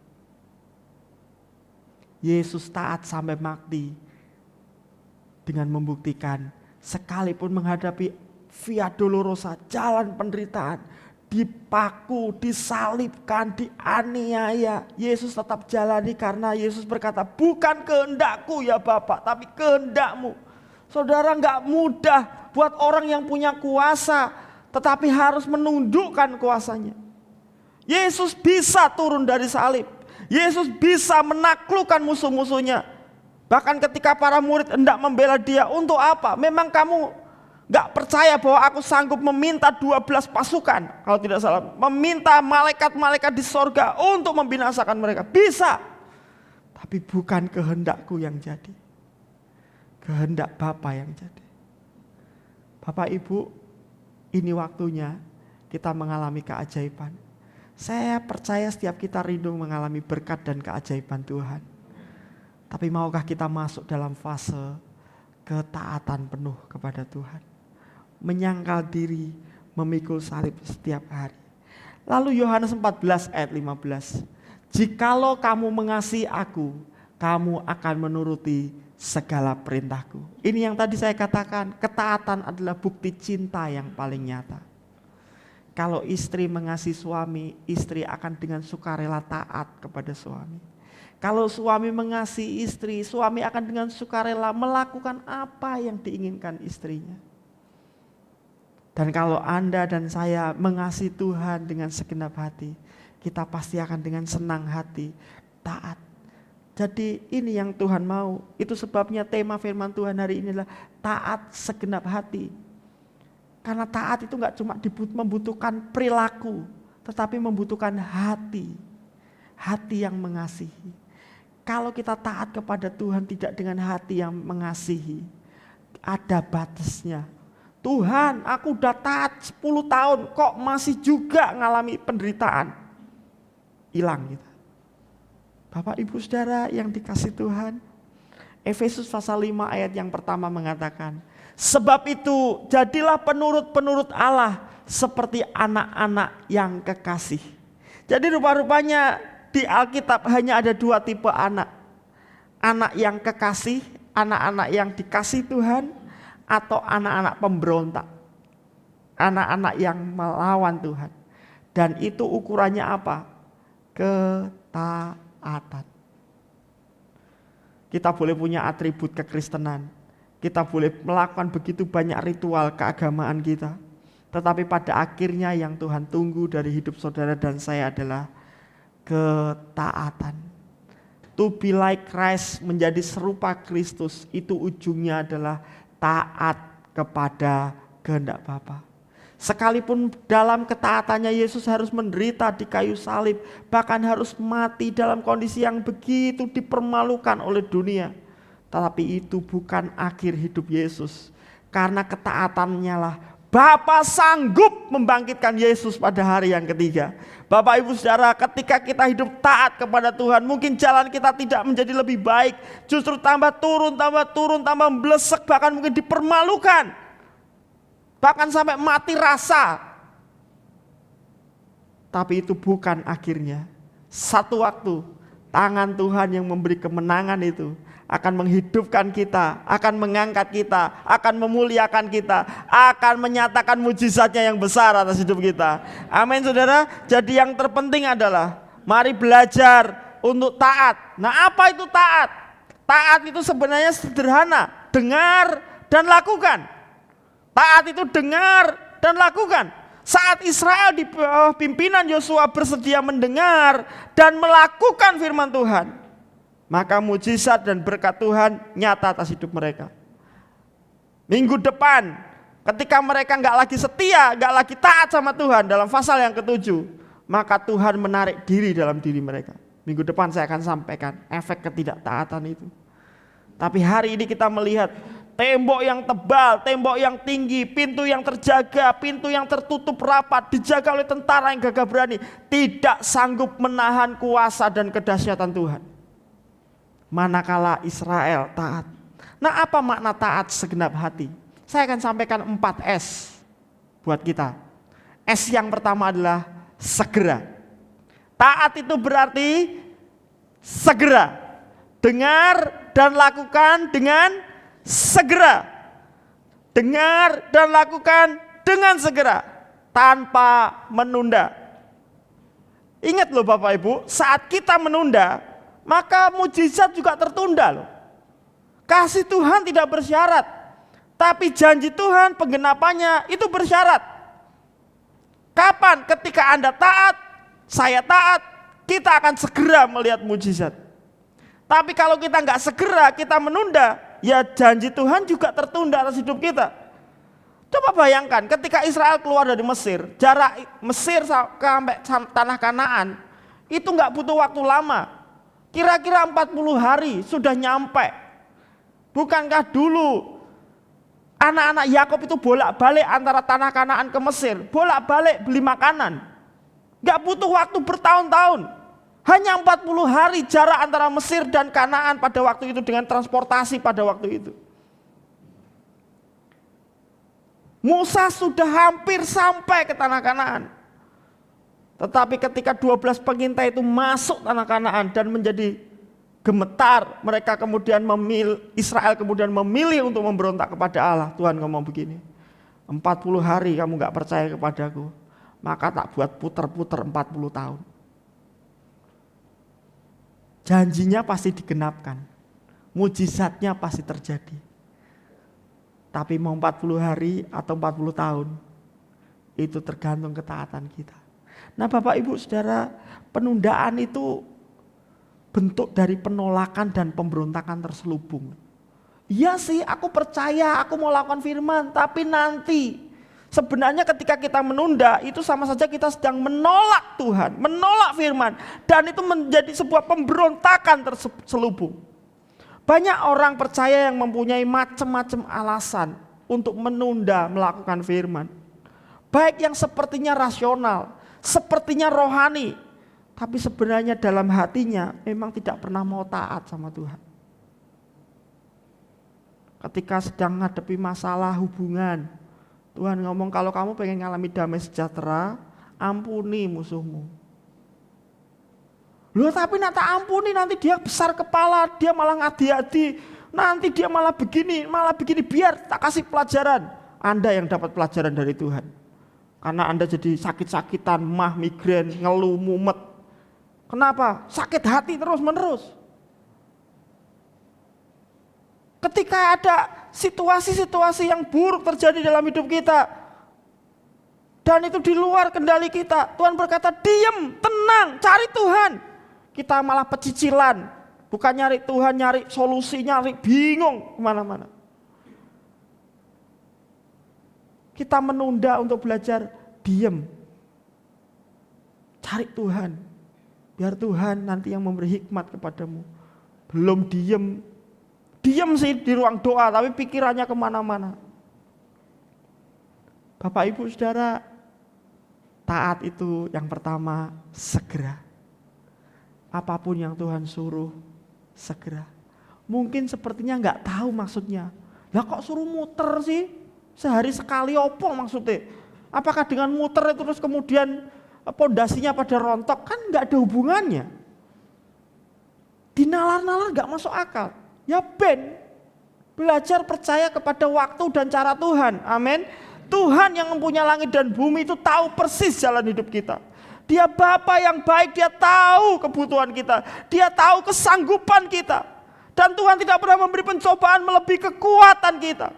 Yesus taat sampai mati dengan membuktikan sekalipun menghadapi via dolorosa, jalan penderitaan, dipaku, disalibkan, dianiaya, Yesus tetap jalani karena Yesus berkata, bukan kehendakku ya Bapa, tapi kehendakmu. Saudara, gak mudah buat orang yang punya kuasa, tetapi harus menundukkan kuasanya. Yesus bisa turun dari salib. Yesus bisa menaklukkan musuh-musuhnya. Bahkan ketika para murid hendak membela dia, untuk apa? Memang kamu gak percaya bahwa aku sanggup meminta 12 pasukan, kalau tidak salah, meminta malaikat-malaikat di sorga untuk membinasakan mereka. Bisa. Tapi bukan kehendakku yang jadi, kehendak Bapa yang jadi. Bapak Ibu, ini waktunya kita mengalami keajaiban. Saya percaya setiap kita rindu mengalami berkat dan keajaiban Tuhan. Tapi maukah kita masuk dalam fase ketaatan penuh kepada Tuhan? Menyangkal diri, memikul salib setiap hari. Lalu Yohanes 14 ayat 15. Jikalau kamu mengasihi aku, kamu akan menuruti segala perintahku. Ini yang tadi saya katakan, ketaatan adalah bukti cinta yang paling nyata. Kalau istri mengasihi suami, istri akan dengan sukarela taat kepada suami. Kalau suami mengasihi istri, suami akan dengan sukarela melakukan apa yang diinginkan istrinya. Dan kalau Anda dan saya mengasihi Tuhan dengan segenap hati, kita pasti akan dengan senang hati taat. Jadi ini yang Tuhan mau. Itu sebabnya tema firman Tuhan hari ini adalah taat segenap hati. Karena taat itu gak cuma membutuhkan perilaku, tetapi membutuhkan hati. Hati yang mengasihi. Kalau kita taat kepada Tuhan tidak dengan hati yang mengasihi, ada batasnya. Tuhan, aku udah taat 10 tahun, kok masih juga ngalami penderitaan. Hilang kita. Bapak Ibu Saudara yang dikasih Tuhan, Efesus pasal 5 ayat yang pertama mengatakan, sebab itu jadilah penurut-penurut Allah seperti anak-anak yang kekasih. Jadi rupa-rupanya di Alkitab hanya ada 2 tipe anak. Anak yang kekasih, anak-anak yang dikasih Tuhan, atau anak-anak pemberontak. Anak-anak yang melawan Tuhan. Dan itu ukurannya apa? Ketaatan. Kita boleh punya atribut kekristenan. Kita boleh melakukan begitu banyak ritual keagamaan kita. Tetapi pada akhirnya yang Tuhan tunggu dari hidup saudara dan saya adalah ketaatan. To be like Christ, menjadi serupa Kristus, itu ujungnya adalah taat kepada kehendak Bapa. Sekalipun dalam ketaatannya Yesus harus menderita di kayu salib, bahkan harus mati dalam kondisi yang begitu dipermalukan oleh dunia. Tetapi itu bukan akhir hidup Yesus. Karena ketaatannya lah Bapa sanggup membangkitkan Yesus pada hari yang ketiga. Bapak Ibu Saudara, ketika kita hidup taat kepada Tuhan, mungkin jalan kita tidak menjadi lebih baik, justru tambah turun, tambah melesek, bahkan mungkin dipermalukan, bahkan sampai mati rasa. Tapi itu bukan akhirnya. Satu waktu tangan Tuhan yang memberi kemenangan itu akan menghidupkan kita, akan mengangkat kita, akan memuliakan kita, akan menyatakan mujizatnya yang besar atas hidup kita. Amin saudara. Jadi yang terpenting adalah mari belajar untuk taat. Nah, apa itu taat? Taat itu sebenarnya sederhana, dengar dan lakukan. Taat itu dengar dan lakukan. Saat Israel di pimpinan Yosua bersedia mendengar dan melakukan firman Tuhan, maka mujizat dan berkat Tuhan nyata atas hidup mereka. Minggu depan ketika mereka gak lagi setia, gak lagi taat sama Tuhan dalam pasal yang ke-7, maka Tuhan menarik diri dalam diri mereka. Minggu depan saya akan sampaikan efek ketidaktaatan itu. Tapi hari ini kita melihat tembok yang tebal, tembok yang tinggi, pintu yang terjaga, pintu yang tertutup rapat, dijaga oleh tentara yang gagah berani, tidak sanggup menahan kuasa dan kedahsyatan Tuhan. Manakala Israel taat. Nah, apa makna taat segenap hati? Saya akan sampaikan 4 S buat kita. S yang pertama adalah segera. Taat itu berarti segera. Dengar dan lakukan dengan segera. Dengar dan lakukan dengan segera, tanpa menunda. Ingat loh Bapak Ibu, saat kita menunda, maka mujizat juga tertunda loh. Kasih Tuhan tidak bersyarat, tapi janji Tuhan penggenapannya itu bersyarat. Kapan? Ketika Anda taat, saya taat, kita akan segera melihat mujizat. Tapi kalau kita nggak segera, kita menunda, ya janji Tuhan juga tertunda atas hidup kita. Coba bayangkan ketika Israel keluar dari Mesir, jarak Mesir sampai tanah Kanaan itu nggak butuh waktu lama. Kira-kira 40 hari sudah nyampe. Bukankah dulu anak-anak Yakub itu bolak-balik antara tanah Kanaan ke Mesir, bolak-balik beli makanan. Nggak butuh waktu bertahun-tahun. Hanya 40 hari jarak antara Mesir dan Kanaan pada waktu itu dengan transportasi pada waktu itu. Musa sudah hampir sampai ke tanah Kanaan. Tetapi ketika 12 pengintai itu masuk tanah Kanaan dan menjadi gemetar, mereka kemudian Israel kemudian memilih untuk memberontak kepada Allah. Tuhan ngomong begini, 40 hari kamu gak percaya kepadaku, maka tak buat puter-puter 40 tahun. Janjinya pasti digenapkan, mujizatnya pasti terjadi. Tapi mau 40 hari atau 40 tahun, itu tergantung ketaatan kita. Nah Bapak Ibu Saudara, penundaan itu bentuk dari penolakan dan pemberontakan terselubung. Iya sih, aku percaya, aku mau lakukan firman, tapi nanti. Sebenarnya ketika kita menunda, itu sama saja kita sedang menolak Tuhan, menolak firman. Dan itu menjadi sebuah pemberontakan terselubung. Banyak orang percaya yang mempunyai macam-macam alasan untuk menunda melakukan firman. Baik yang sepertinya rasional, sepertinya rohani, tapi sebenarnya dalam hatinya memang tidak pernah mau taat sama Tuhan. Ketika sedang menghadapi masalah hubungan, Tuhan ngomong kalau kamu pengen ngalami damai sejahtera, ampuni musuhmu. Loh tapi tak ampuni nanti dia besar kepala, dia malah ngadi-adi, nanti dia malah begini, biar tak kasih pelajaran. Anda yang dapat pelajaran dari Tuhan. Karena Anda jadi sakit-sakitan, mah, migrain, ngeluh, mumet. Kenapa? Sakit hati terus-menerus. Ketika ada situasi-situasi yang buruk terjadi dalam hidup kita, dan itu di luar kendali kita, Tuhan berkata, diam, tenang, cari Tuhan. Kita malah pecicilan, bukan nyari Tuhan, nyari solusi, nyari bingung kemana-mana. Kita menunda untuk belajar diam, cari Tuhan, biar Tuhan nanti yang memberi hikmat kepadamu. Belum diam sih di ruang doa, tapi pikirannya kemana-mana. Bapak Ibu Saudara, taat itu yang pertama segera. Apapun yang Tuhan suruh, segera. Mungkin sepertinya nggak tahu maksudnya. Lah kok suruh muter sih? Sehari sekali opo maksudnya? Apakah dengan muter itu terus kemudian pondasinya pada rontok, kan nggak ada hubungannya. Dinalar-nalar nggak masuk akal. Ya belajar percaya kepada waktu dan cara Tuhan. Amin. Tuhan yang mempunyai langit dan bumi itu tahu persis jalan hidup kita. Dia Bapa yang baik, dia tahu kebutuhan kita, dia tahu kesanggupan kita. Dan Tuhan tidak pernah memberi pencobaan melebihi kekuatan kita.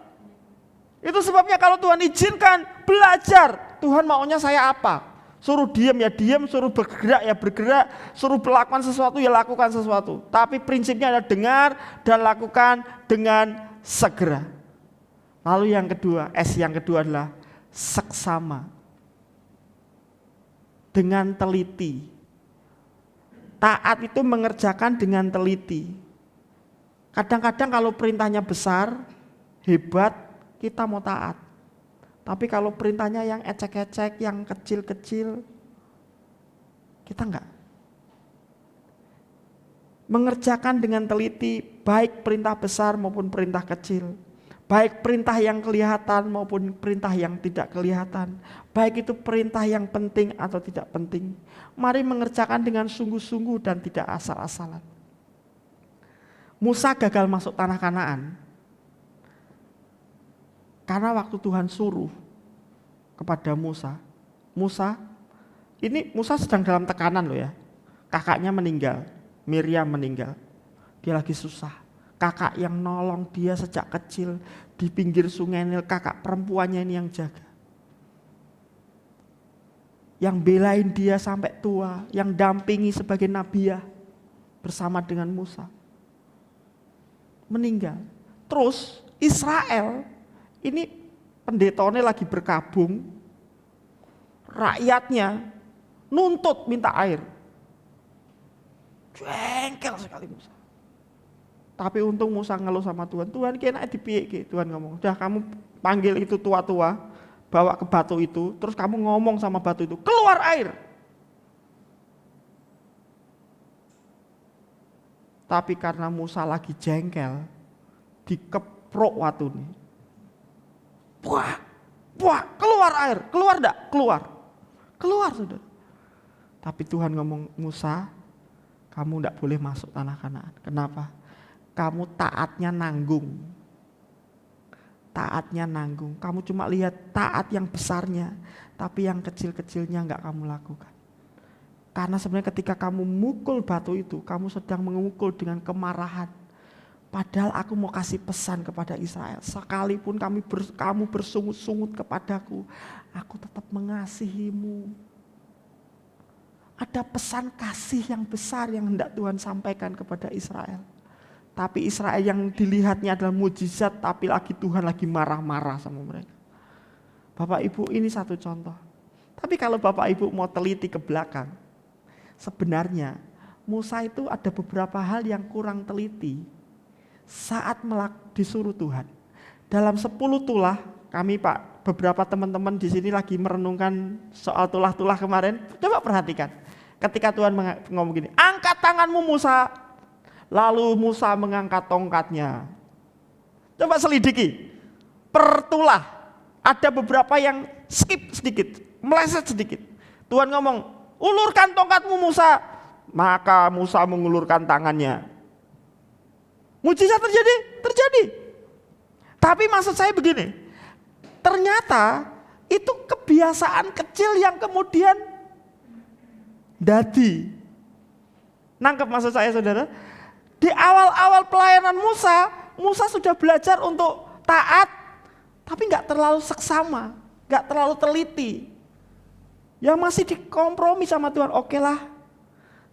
Itu sebabnya kalau Tuhan izinkan belajar, Tuhan maunya saya apa? Suruh diam ya diam, suruh bergerak ya bergerak, suruh melakukan sesuatu ya lakukan sesuatu. Tapi prinsipnya adalah dengar dan lakukan dengan segera. Lalu yang kedua, yang kedua adalah seksama. Dengan teliti. Taat itu mengerjakan dengan teliti. Kadang-kadang kalau perintahnya besar, hebat, kita mau taat. Tapi kalau perintahnya yang ecek-ecek, yang kecil-kecil, kita enggak. Mengerjakan dengan teliti, baik perintah besar maupun perintah kecil. Baik perintah yang kelihatan maupun perintah yang tidak kelihatan. Baik itu perintah yang penting atau tidak penting. Mari mengerjakan dengan sungguh-sungguh dan tidak asal-asalan. Musa gagal masuk tanah Kanaan karena waktu Tuhan suruh kepada Musa, Musa sedang dalam tekanan loh ya. Kakaknya meninggal, Miriam meninggal. Dia lagi susah. Kakak yang nolong dia sejak kecil di pinggir sungai Nil, kakak perempuannya ini yang jaga. Yang belain dia sampai tua, yang dampingi sebagai nabiah bersama dengan Musa. Meninggal. Terus Israel ini pendetanya lagi berkabung, rakyatnya nuntut minta air. Jengkel sekali Musa. Tapi untung Musa ngeluh sama Tuhan. Tuhan kena dipiye. Tuhan ngomong, udah kamu panggil itu tua-tua, bawa ke batu itu, terus kamu ngomong sama batu itu, keluar air. Tapi karena Musa lagi jengkel, dikeprok watu nih. Wah, keluar air. Keluar enggak? Keluar sudah. Tapi Tuhan ngomong, Musa, kamu enggak boleh masuk tanah Kanaan. Kenapa? Kamu taatnya nanggung. Kamu cuma lihat taat yang besarnya, tapi yang kecil-kecilnya enggak kamu lakukan. Karena sebenarnya ketika kamu mukul batu itu, kamu sedang memukul dengan kemarahan. Padahal aku mau kasih pesan kepada Israel, sekalipun kamu bersungut-sungut kepadaku, aku tetap mengasihimu. Ada pesan kasih yang besar yang hendak Tuhan sampaikan kepada Israel. Tapi Israel yang dilihatnya adalah mujizat, tapi Tuhan lagi marah-marah sama mereka. Bapak Ibu, ini satu contoh. Tapi kalau Bapak Ibu mau teliti ke belakang, sebenarnya Musa itu ada beberapa hal yang kurang teliti saat disuruh Tuhan. Dalam 10 tulah, kami beberapa teman-teman di sini lagi merenungkan soal tulah-tulah kemarin. Coba perhatikan. Ketika Tuhan ngomong gini, angkat tanganmu Musa. Lalu Musa mengangkat tongkatnya. Coba selidiki. Per tulah ada beberapa yang skip sedikit, meleset sedikit. Tuhan ngomong, ulurkan tongkatmu Musa. Maka Musa mengulurkan tangannya. Mujizat terjadi. Tapi maksud saya begini, ternyata itu kebiasaan kecil yang kemudian dadi. Nangkep maksud saya saudara? Di awal-awal pelayanan Musa sudah belajar untuk taat, tapi nggak terlalu seksama, nggak terlalu teliti. Ya masih dikompromi sama Tuhan, oke lah.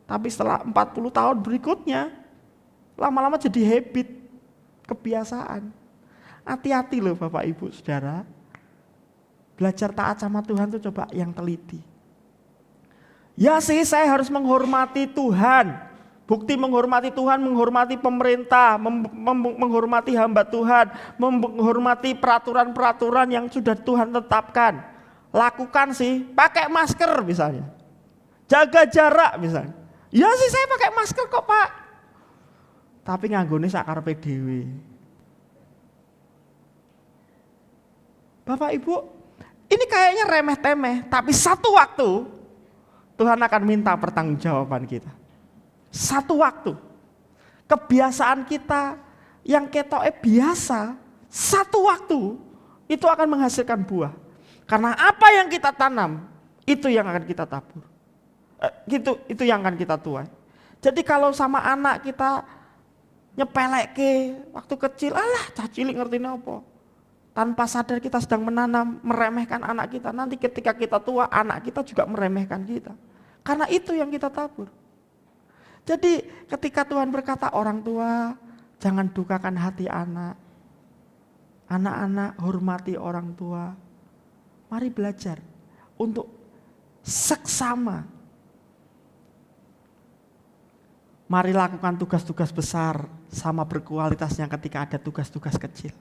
Tapi setelah 40 tahun berikutnya, lama-lama jadi habit, kebiasaan. Hati-hati loh Bapak Ibu Saudara. Belajar taat sama Tuhan tuh coba yang teliti. Ya sih, saya harus menghormati Tuhan. Bukti menghormati Tuhan, menghormati pemerintah, menghormati hamba Tuhan, menghormati peraturan-peraturan yang sudah Tuhan tetapkan. Lakukan sih, pakai masker misalnya. Jaga jarak misalnya. Ya sih saya pakai masker kok Pak. Tapi nganggone sakarepe dhewe. Bapak Ibu, ini kayaknya remeh-temeh, tapi satu waktu Tuhan akan minta pertanggungjawaban kita. Satu waktu, kebiasaan kita yang ketoknya biasa, satu waktu itu akan menghasilkan buah. Karena apa yang kita tanam, itu yang akan kita tabur. Itu yang akan kita tuai. Jadi kalau sama anak kita nyepeleke waktu kecil, alah cah cilik ngerti apa. Tanpa sadar kita sedang menanam, meremehkan anak kita. Nanti ketika kita tua, anak kita juga meremehkan kita. Karena itu yang kita tabur. Jadi ketika Tuhan berkata, orang tua jangan dukakan hati anak. Anak-anak hormati orang tua. Mari belajar untuk seksama. Mari lakukan tugas-tugas besar sama berkualitasnya ketika ada tugas-tugas kecil.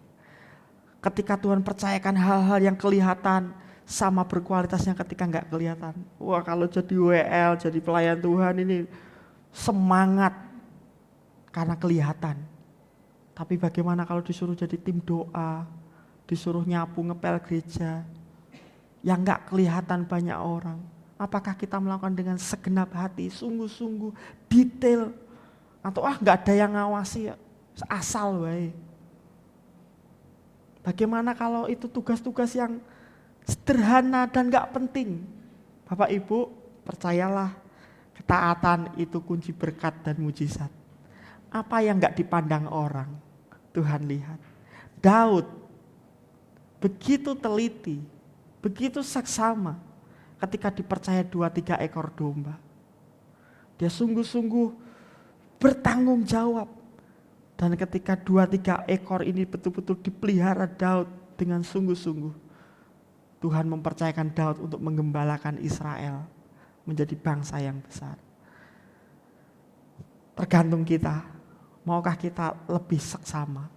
Ketika Tuhan percayakan hal-hal yang kelihatan sama berkualitasnya ketika enggak kelihatan. Wah, kalau jadi WL, jadi pelayan Tuhan ini semangat karena kelihatan. Tapi bagaimana kalau disuruh jadi tim doa, disuruh nyapu ngepel gereja, yang enggak kelihatan banyak orang. Apakah kita melakukan dengan segenap hati, sungguh-sungguh, detail, atau enggak ada yang ngawasi, asal wae. Bagaimana kalau itu tugas-tugas yang sederhana dan enggak penting? Bapak Ibu, percayalah, ketaatan itu kunci berkat dan mujizat. Apa yang enggak dipandang orang, Tuhan lihat. Daud begitu teliti, begitu seksama ketika dipercaya 2-3 ekor domba. Dia sungguh-sungguh bertanggung jawab. Dan ketika 2-3 ekor ini betul-betul dipelihara Daud dengan sungguh-sungguh, Tuhan mempercayakan Daud untuk menggembalakan Israel menjadi bangsa yang besar. Tergantung kita, maukah kita lebih seksama?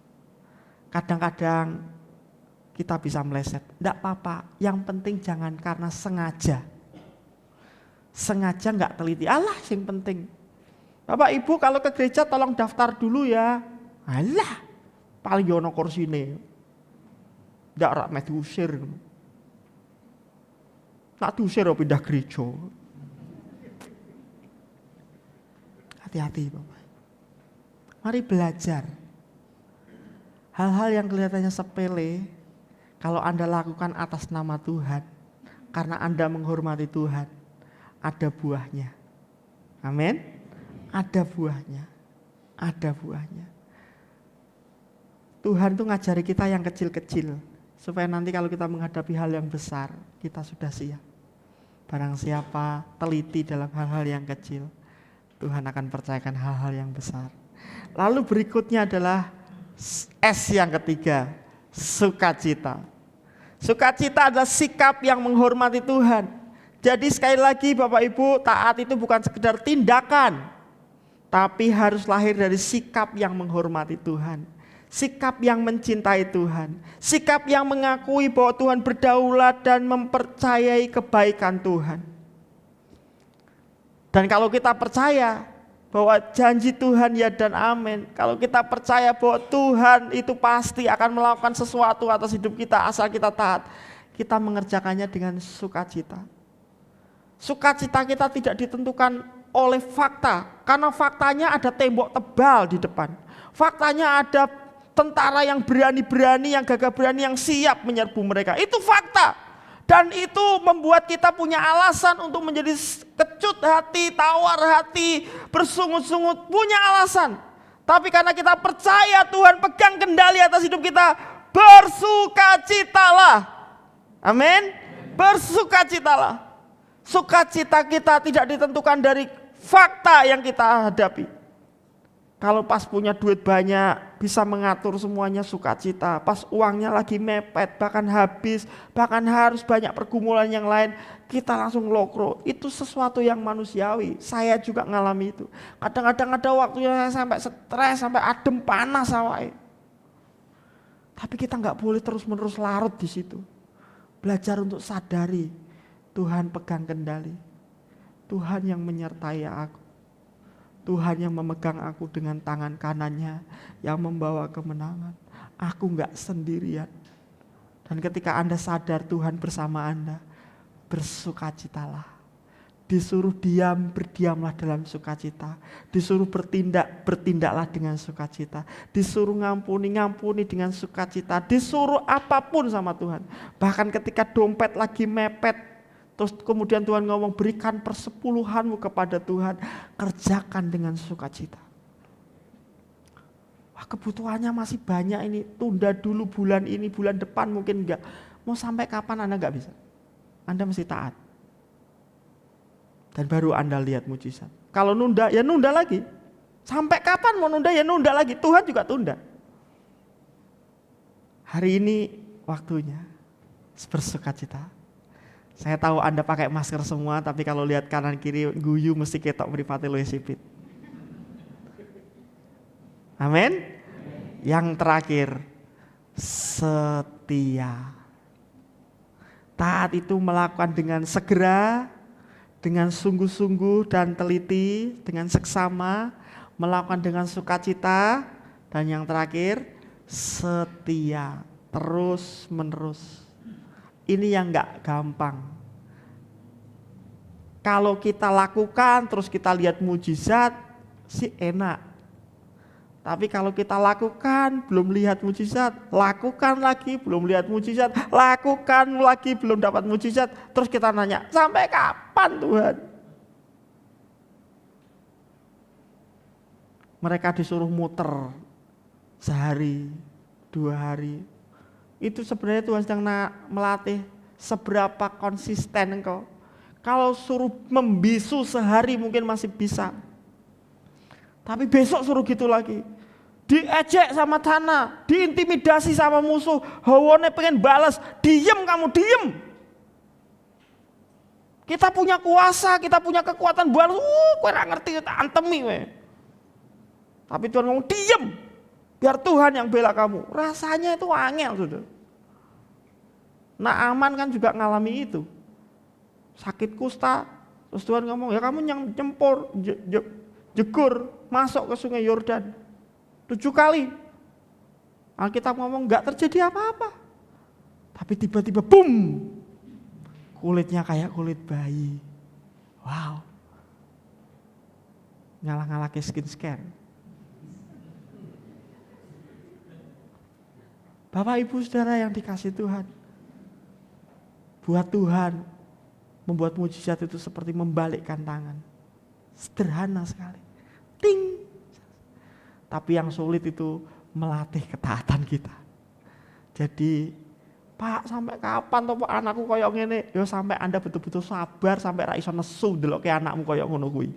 Kadang-kadang kita bisa meleset, enggak apa-apa, yang penting jangan karena sengaja. Sengaja enggak teliti, alah yang penting. Bapak Ibu kalau ke gereja tolong daftar dulu ya. Alah, paling yono kursine. Enggak rak meh diusir. Nak diusir pindah gereja. Hati-hati Bapak. Mari belajar. Hal-hal yang kelihatannya sepele, kalau Anda lakukan atas nama Tuhan, karena Anda menghormati Tuhan, ada buahnya. Amin. Ada buahnya. Ada buahnya. Tuhan tuh ngajari kita yang kecil-kecil, supaya nanti kalau kita menghadapi hal yang besar, kita sudah siap. Barang siapa teliti dalam hal-hal yang kecil, Tuhan akan percayakan hal-hal yang besar. Lalu berikutnya adalah S yang ketiga, sukacita. Sukacita adalah sikap yang menghormati Tuhan. Jadi sekali lagi Bapak Ibu, taat itu bukan sekedar tindakan, tapi harus lahir dari sikap yang menghormati Tuhan. Sikap yang mencintai Tuhan, sikap yang mengakui bahwa Tuhan berdaulat dan mempercayai kebaikan Tuhan. Dan kalau kita percaya bahwa janji Tuhan ya dan amin, kalau kita percaya bahwa Tuhan itu pasti akan melakukan sesuatu atas hidup kita asal kita taat, kita mengerjakannya dengan sukacita. Sukacita kita tidak ditentukan oleh fakta, karena faktanya ada tembok tebal di depan. Faktanya ada tentara yang berani-berani, yang gagah berani, yang siap menyerbu mereka. Itu fakta. Dan itu membuat kita punya alasan untuk menjadi kecut hati, tawar hati, bersungut-sungut, punya alasan. Tapi karena kita percaya Tuhan pegang kendali atas hidup kita, bersukacitalah. Amin. Bersukacitalah. Sukacita kita tidak ditentukan dari fakta yang kita hadapi. Kalau pas punya duit banyak, bisa mengatur semuanya sukacita. Pas uangnya lagi mepet, bahkan habis, bahkan harus banyak pergumulan yang lain, kita langsung lokro. Itu sesuatu yang manusiawi. Saya juga ngalami itu. Kadang-kadang ada waktunya saya sampai stres, sampai adem panas awake. Tapi kita nggak boleh terus-menerus larut di situ. Belajar untuk sadari Tuhan pegang kendali. Tuhan yang menyertai aku. Tuhan yang memegang aku dengan tangan kanannya, yang membawa kemenangan. Aku enggak sendirian. Dan ketika Anda sadar Tuhan bersama Anda, bersukacitalah. Disuruh diam, berdiamlah dalam sukacita. Disuruh bertindak, bertindaklah dengan sukacita. Disuruh ngampuni, ngampuni dengan sukacita. Disuruh apapun sama Tuhan. Bahkan ketika dompet lagi mepet, terus kemudian Tuhan ngomong, berikan persepuluhanmu kepada Tuhan, kerjakan dengan sukacita. Wah, kebutuhannya masih banyak ini, tunda dulu bulan ini, bulan depan mungkin enggak. Mau sampai kapan Anda enggak bisa? Anda mesti taat. Dan baru Anda lihat mujizat. Kalau nunda, ya nunda lagi. Sampai kapan mau nunda, ya nunda lagi. Tuhan juga tunda. Hari ini waktunya bersukacita. Saya tahu Anda pakai masker semua, tapi kalau lihat kanan kiri guyu mesti ketok mripate luwih sipit. Amin. Yang terakhir, setia. Taat itu melakukan dengan segera, dengan sungguh-sungguh dan teliti, dengan seksama, melakukan dengan sukacita, dan yang terakhir, setia, terus menerus. Ini yang gak gampang. Kalau kita lakukan, terus kita lihat mujizat, sih enak. Tapi kalau kita lakukan, belum lihat mujizat, lakukan lagi, belum lihat mujizat, lakukan lagi, belum dapat mujizat, terus kita nanya, sampai kapan Tuhan? Mereka disuruh muter sehari, 2 hari. Itu sebenarnya Tuhan sedang melatih seberapa konsisten engkau. Kalau suruh membisu sehari mungkin masih bisa. Tapi besok suruh gitu lagi. Diejek sama tanah, diintimidasi sama musuh, hawane pengen balas, diem kamu, diem. Kita punya kuasa, kita punya kekuatan balas, kowe ora ngerti tak antemi we. Tapi Tuhan ngomong diem, biar Tuhan yang bela kamu. Rasanya itu angel sudah. Nah Aman kan juga ngalami itu. Sakit kusta, terus Tuhan ngomong, ya kamu yang nyempur, jegur, masuk ke sungai Yordan 7 kali. Alkitab ngomong gak terjadi apa-apa. Tapi tiba-tiba boom, kulitnya kayak kulit bayi. Wow. Ngalah-ngalah ke skin scan. Bapak Ibu Saudara yang dikasih Tuhan, buat Tuhan membuat mujizat itu seperti membalikkan tangan. Sederhana sekali. Ting. Tapi yang sulit itu melatih ketaatan kita. Jadi, Pak sampai kapan toh Pak anakku koyo ngene? Ya sampai Anda betul-betul sabar sampai ra iso nesu ndelokke anakmu koyo ngono kuwi.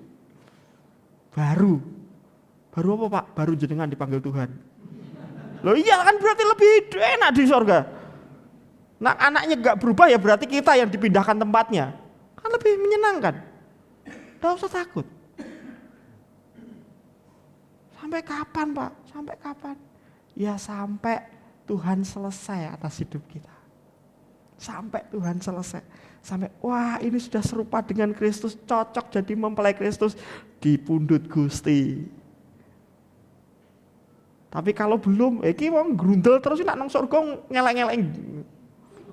Baru apa Pak? Baru jenengan dipanggil Tuhan. Loh iya kan berarti lebih enak di surga. Nah anaknya gak berubah ya berarti kita yang dipindahkan tempatnya. Kan lebih menyenangkan. Tidak usah takut. Sampai kapan Pak? Sampai kapan? Ya sampai Tuhan selesai atas hidup kita. Sampai Tuhan selesai. Sampai wah ini sudah serupa dengan Kristus, cocok jadi mempelai Kristus, dipundhut Gusti. Tapi kalau belum, iki wong grundel terus nak nang surga ngelek-ngelek.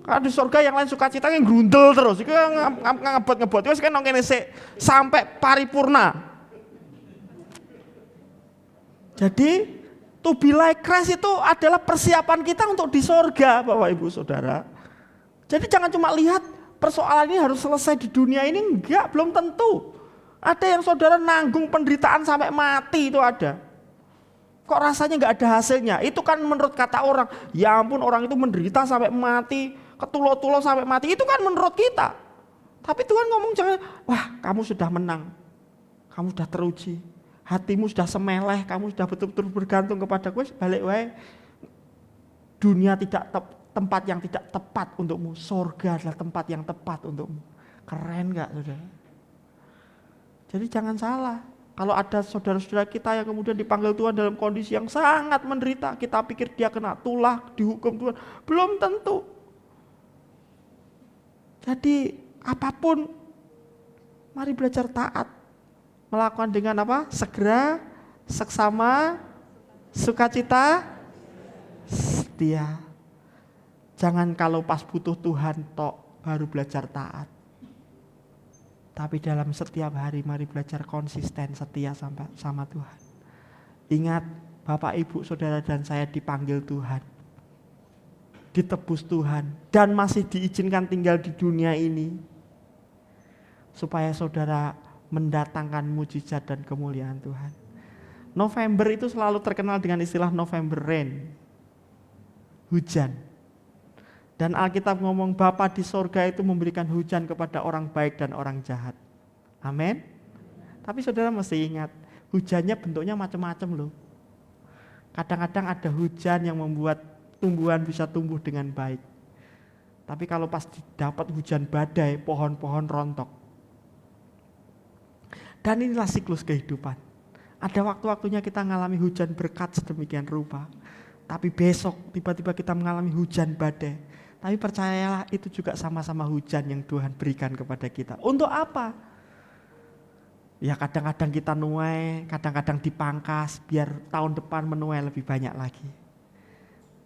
Kalau di surga yang lain sukacita yang grundel terus, iki ngebot-ngebot wis kan nang kene sik sampai paripurna. Jadi to be like Christ itu adalah persiapan kita untuk di surga, Bapak Ibu Saudara. Jadi jangan cuma lihat persoalan ini harus selesai di dunia ini, enggak, belum tentu. Ada yang saudara nanggung penderitaan sampai mati itu ada. Kok rasanya enggak ada hasilnya? Itu kan menurut kata orang, ya ampun orang itu menderita sampai mati, ketulo-tulo sampai mati, itu kan menurut kita. Tapi Tuhan ngomong jangan, wah kamu sudah menang, kamu sudah teruji. Hatimu sudah semeleh, kamu sudah betul-betul bergantung kepada gue, balik wae. Dunia tidak tempat yang tidak tepat untukmu, surga adalah tempat yang tepat untukmu. Keren gak saudara? Jadi jangan salah, kalau ada saudara-saudara kita yang kemudian dipanggil Tuhan dalam kondisi yang sangat menderita, kita pikir dia kena tulah, dihukum Tuhan, belum tentu. Jadi apapun, mari belajar taat. Melakukan dengan apa? Segera, seksama, sukacita, setia. Jangan kalau pas butuh Tuhan tok baru belajar taat. Tapi dalam setiap hari mari belajar konsisten setia sama Tuhan. Ingat, Bapak, Ibu, Saudara dan saya dipanggil Tuhan, ditebus Tuhan, dan masih diizinkan tinggal di dunia ini supaya saudara mendatangkan mujizat dan kemuliaan Tuhan. November itu selalu terkenal dengan istilah November rain, hujan. Dan Alkitab ngomong Bapa di sorga itu memberikan hujan kepada orang baik dan orang jahat. Amin. Tapi saudara mesti ingat, hujannya bentuknya macam-macam loh. Kadang-kadang ada hujan yang membuat tumbuhan bisa tumbuh dengan baik. Tapi kalau pas dapat hujan badai, pohon-pohon rontok. Dan inilah siklus kehidupan. Ada waktu-waktunya kita mengalami hujan berkat sedemikian rupa. Tapi besok tiba-tiba kita mengalami hujan badai. Tapi percayalah itu juga sama-sama hujan yang Tuhan berikan kepada kita. Untuk apa? Ya kadang-kadang kita nuai, kadang-kadang dipangkas biar tahun depan menuai lebih banyak lagi.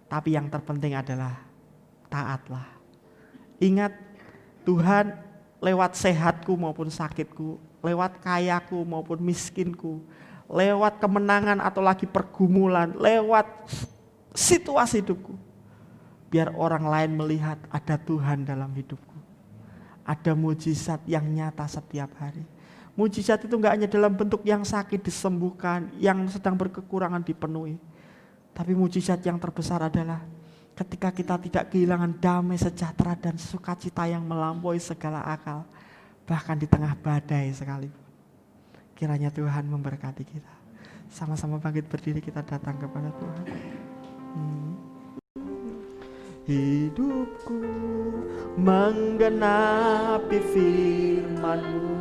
Tapi yang terpenting adalah taatlah. Ingat, Tuhan lewat sehatku maupun sakitku, lewat kayaku maupun miskinku, lewat kemenangan atau lagi pergumulan, lewat situasi hidupku, biar orang lain melihat ada Tuhan dalam hidupku. Ada mujizat yang nyata setiap hari. Mujizat itu enggak hanya dalam bentuk yang sakit disembuhkan, yang sedang berkekurangan dipenuhi. Tapi mujizat yang terbesar adalah ketika kita tidak kehilangan damai, sejahtera dan sukacita yang melampaui segala akal. Bahkan di tengah badai sekalipun. Kiranya Tuhan memberkati kita. Sama-sama bangkit berdiri, kita datang kepada Tuhan. Hidupku menggenapi firman-Mu,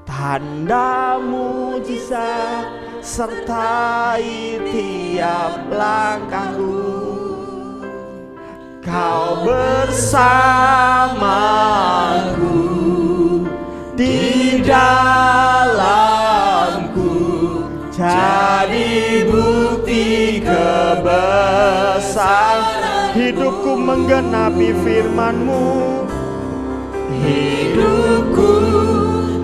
tanda mujizat sertai tiap langkahku. Kau bersamaku di dalamku, jadi bukti kebesaran. Hidupku menggenapi firman-Mu, Hidupku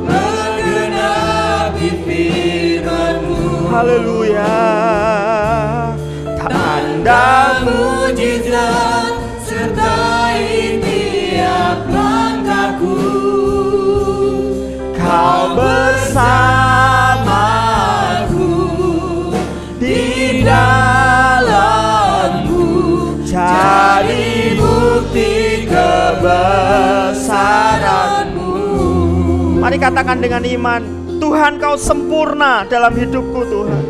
menggenapi firman-Mu. haleluya. Tanda mujizat sertai tiap langkahku. Kau bersamaku Di dalamku jadi bukti kebesaran-Mu. Mari katakan dengan iman, Tuhan Kau sempurna dalam hidupku Tuhan.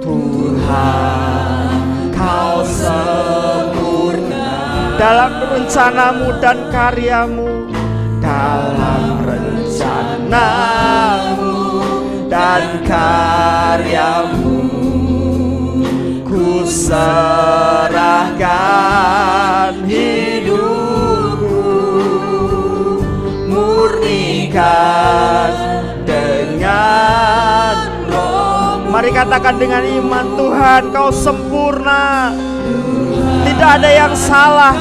Tuhan, Kau sempurna dalam rencana-Mu dan karya-Mu, dalam rencana-Mu dan karya-Mu. Ku serahkan hidupku, murnikan dengan Roh-Mu. mari katakan dengan iman, Tuhan Kau sempurna. Tidak ada yang salah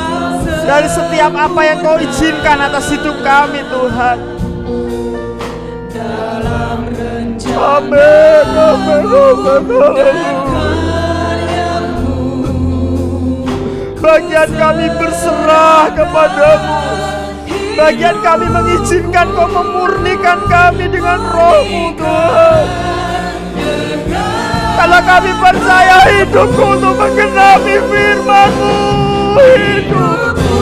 dari setiap apa yang Kau izinkan atas hidup kami Tuhan. Amin, amin, amin. Bagian kami berserah kepadamu. Bagian kami mengizinkan Kau memurnikan kami dengan Roh-Mu Tuhan. Kalau kami percaya hidupku untuk menggenapi firman-Mu, hidupku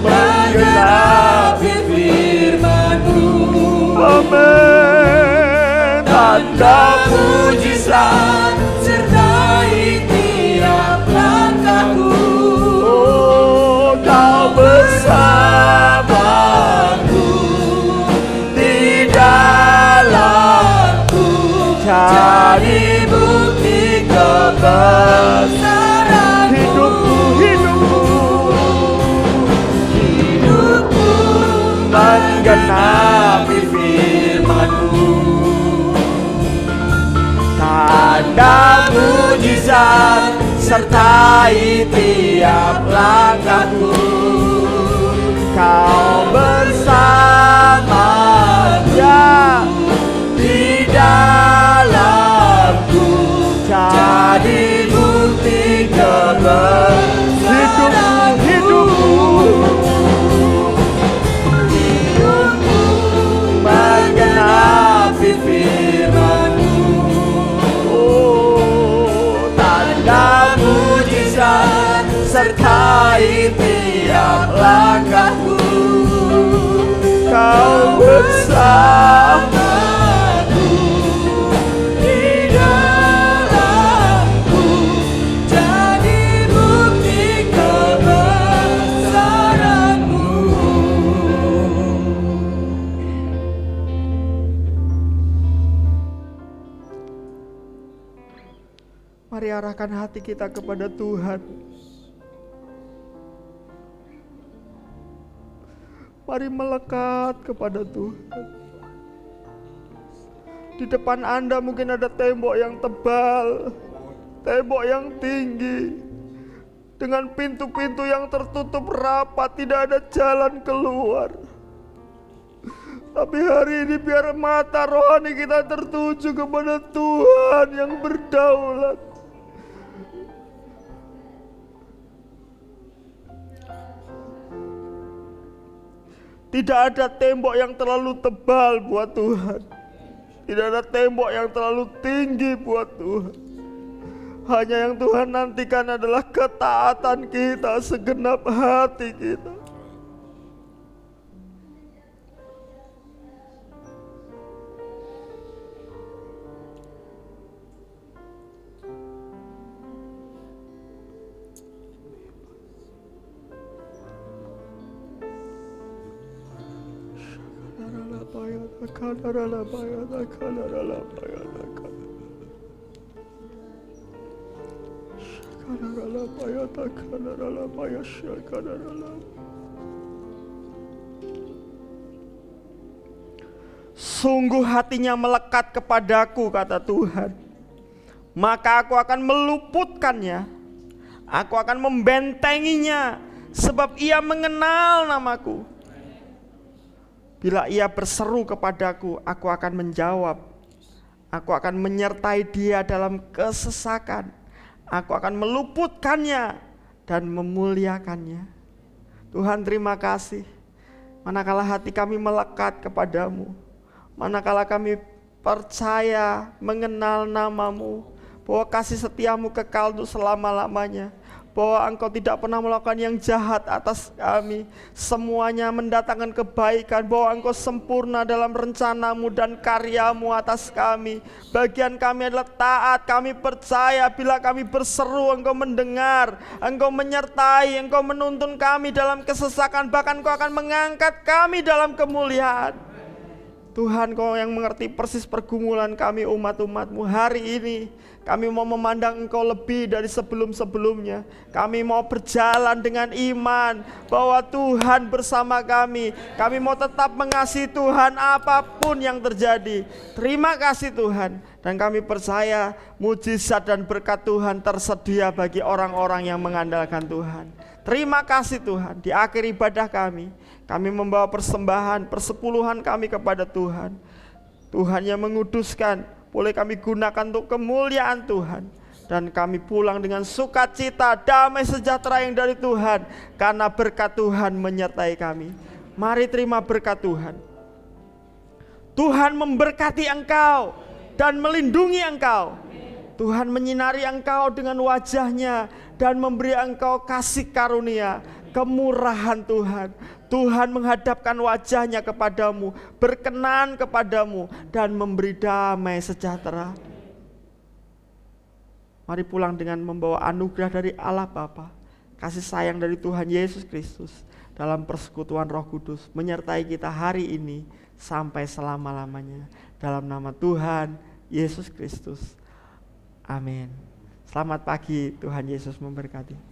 menggenapi firman-Mu. amin. Tanda mujizat sertai tiap langkahku. Oh, Kau Bersamaku di dalamku, jadi bukti kebesaran. Hidupku menggenapi firman-Mu. Tanda mujizat sertai tiap langkahku. Kau bersamanya di dalamku, jadi bukti kebesaran hidupku menggenapi firman-Mu. Oh, tanda mujizat sertai tiap langkahku. Kau bersamaku di dalamku, jadi bukti kebesaran-Mu. Mari arahkan hati kita kepada Tuhan. Mari melekat kepada Tuhan. Di depan Anda mungkin ada tembok yang tebal, tembok yang tinggi, dengan pintu-pintu yang tertutup rapat, tidak ada jalan keluar. Tapi hari ini biar mata rohani kita tertuju kepada Tuhan yang berdaulat. Tidak ada tembok yang terlalu tebal buat Tuhan. Tidak ada tembok yang terlalu tinggi buat Tuhan. Hanya yang Tuhan nantikan adalah ketaatan kita, segenap hati kita. Sungguh hatinya melekat kepadaku, kata Tuhan, maka aku akan meluputkannya, aku akan membentenginya, sebab ia mengenal namaku. Bila ia berseru kepadaku, aku akan menjawab. Aku akan menyertai dia dalam kesesakan. Aku akan meluputkannya dan memuliakannya. Tuhan, terima kasih. Manakala hati kami melekat kepadamu, manakala kami percaya mengenal namamu, bahwa kasih setiamu kekal untuk selama-lamanya, bahwa Engkau tidak pernah melakukan yang jahat atas kami, semuanya mendatangkan kebaikan, bahwa Engkau sempurna dalam rencanamu dan karyamu atas kami. Bagian kami adalah taat, kami percaya bila kami berseru Engkau mendengar, Engkau menyertai, Engkau menuntun kami dalam kesesakan, bahkan Engkau akan mengangkat kami dalam kemuliaan. Tuhan, Kau yang mengerti persis pergumulan kami umat-umat-Mu. Hari ini kami mau memandang Engkau lebih dari sebelum-sebelumnya. Kami mau berjalan dengan iman bahwa Tuhan bersama kami. Kami mau tetap mengasihi Tuhan apapun yang terjadi. Terima kasih Tuhan. Dan kami percaya mujizat dan berkat Tuhan tersedia bagi orang-orang yang mengandalkan Tuhan. Terima kasih Tuhan. Di akhir ibadah kami membawa persembahan, persepuluhan kami kepada Tuhan. Tuhan yang menguduskan, boleh kami gunakan untuk kemuliaan Tuhan. Dan kami pulang dengan sukacita, damai sejahtera yang dari Tuhan, karena berkat Tuhan menyertai kami. Mari terima berkat Tuhan. Tuhan memberkati engkau dan melindungi engkau. Tuhan menyinari engkau dengan wajah-Nya dan memberi engkau kasih karunia, kemurahan Tuhan. Tuhan menghadapkan wajah-Nya kepadamu, berkenan kepadamu, dan memberi damai sejahtera. Mari pulang dengan membawa anugerah dari Allah Bapa, kasih sayang dari Tuhan Yesus Kristus, dalam persekutuan Roh Kudus, menyertai kita hari ini sampai selama-lamanya. Dalam nama Tuhan Yesus Kristus. Amin. Selamat pagi, Tuhan Yesus memberkati.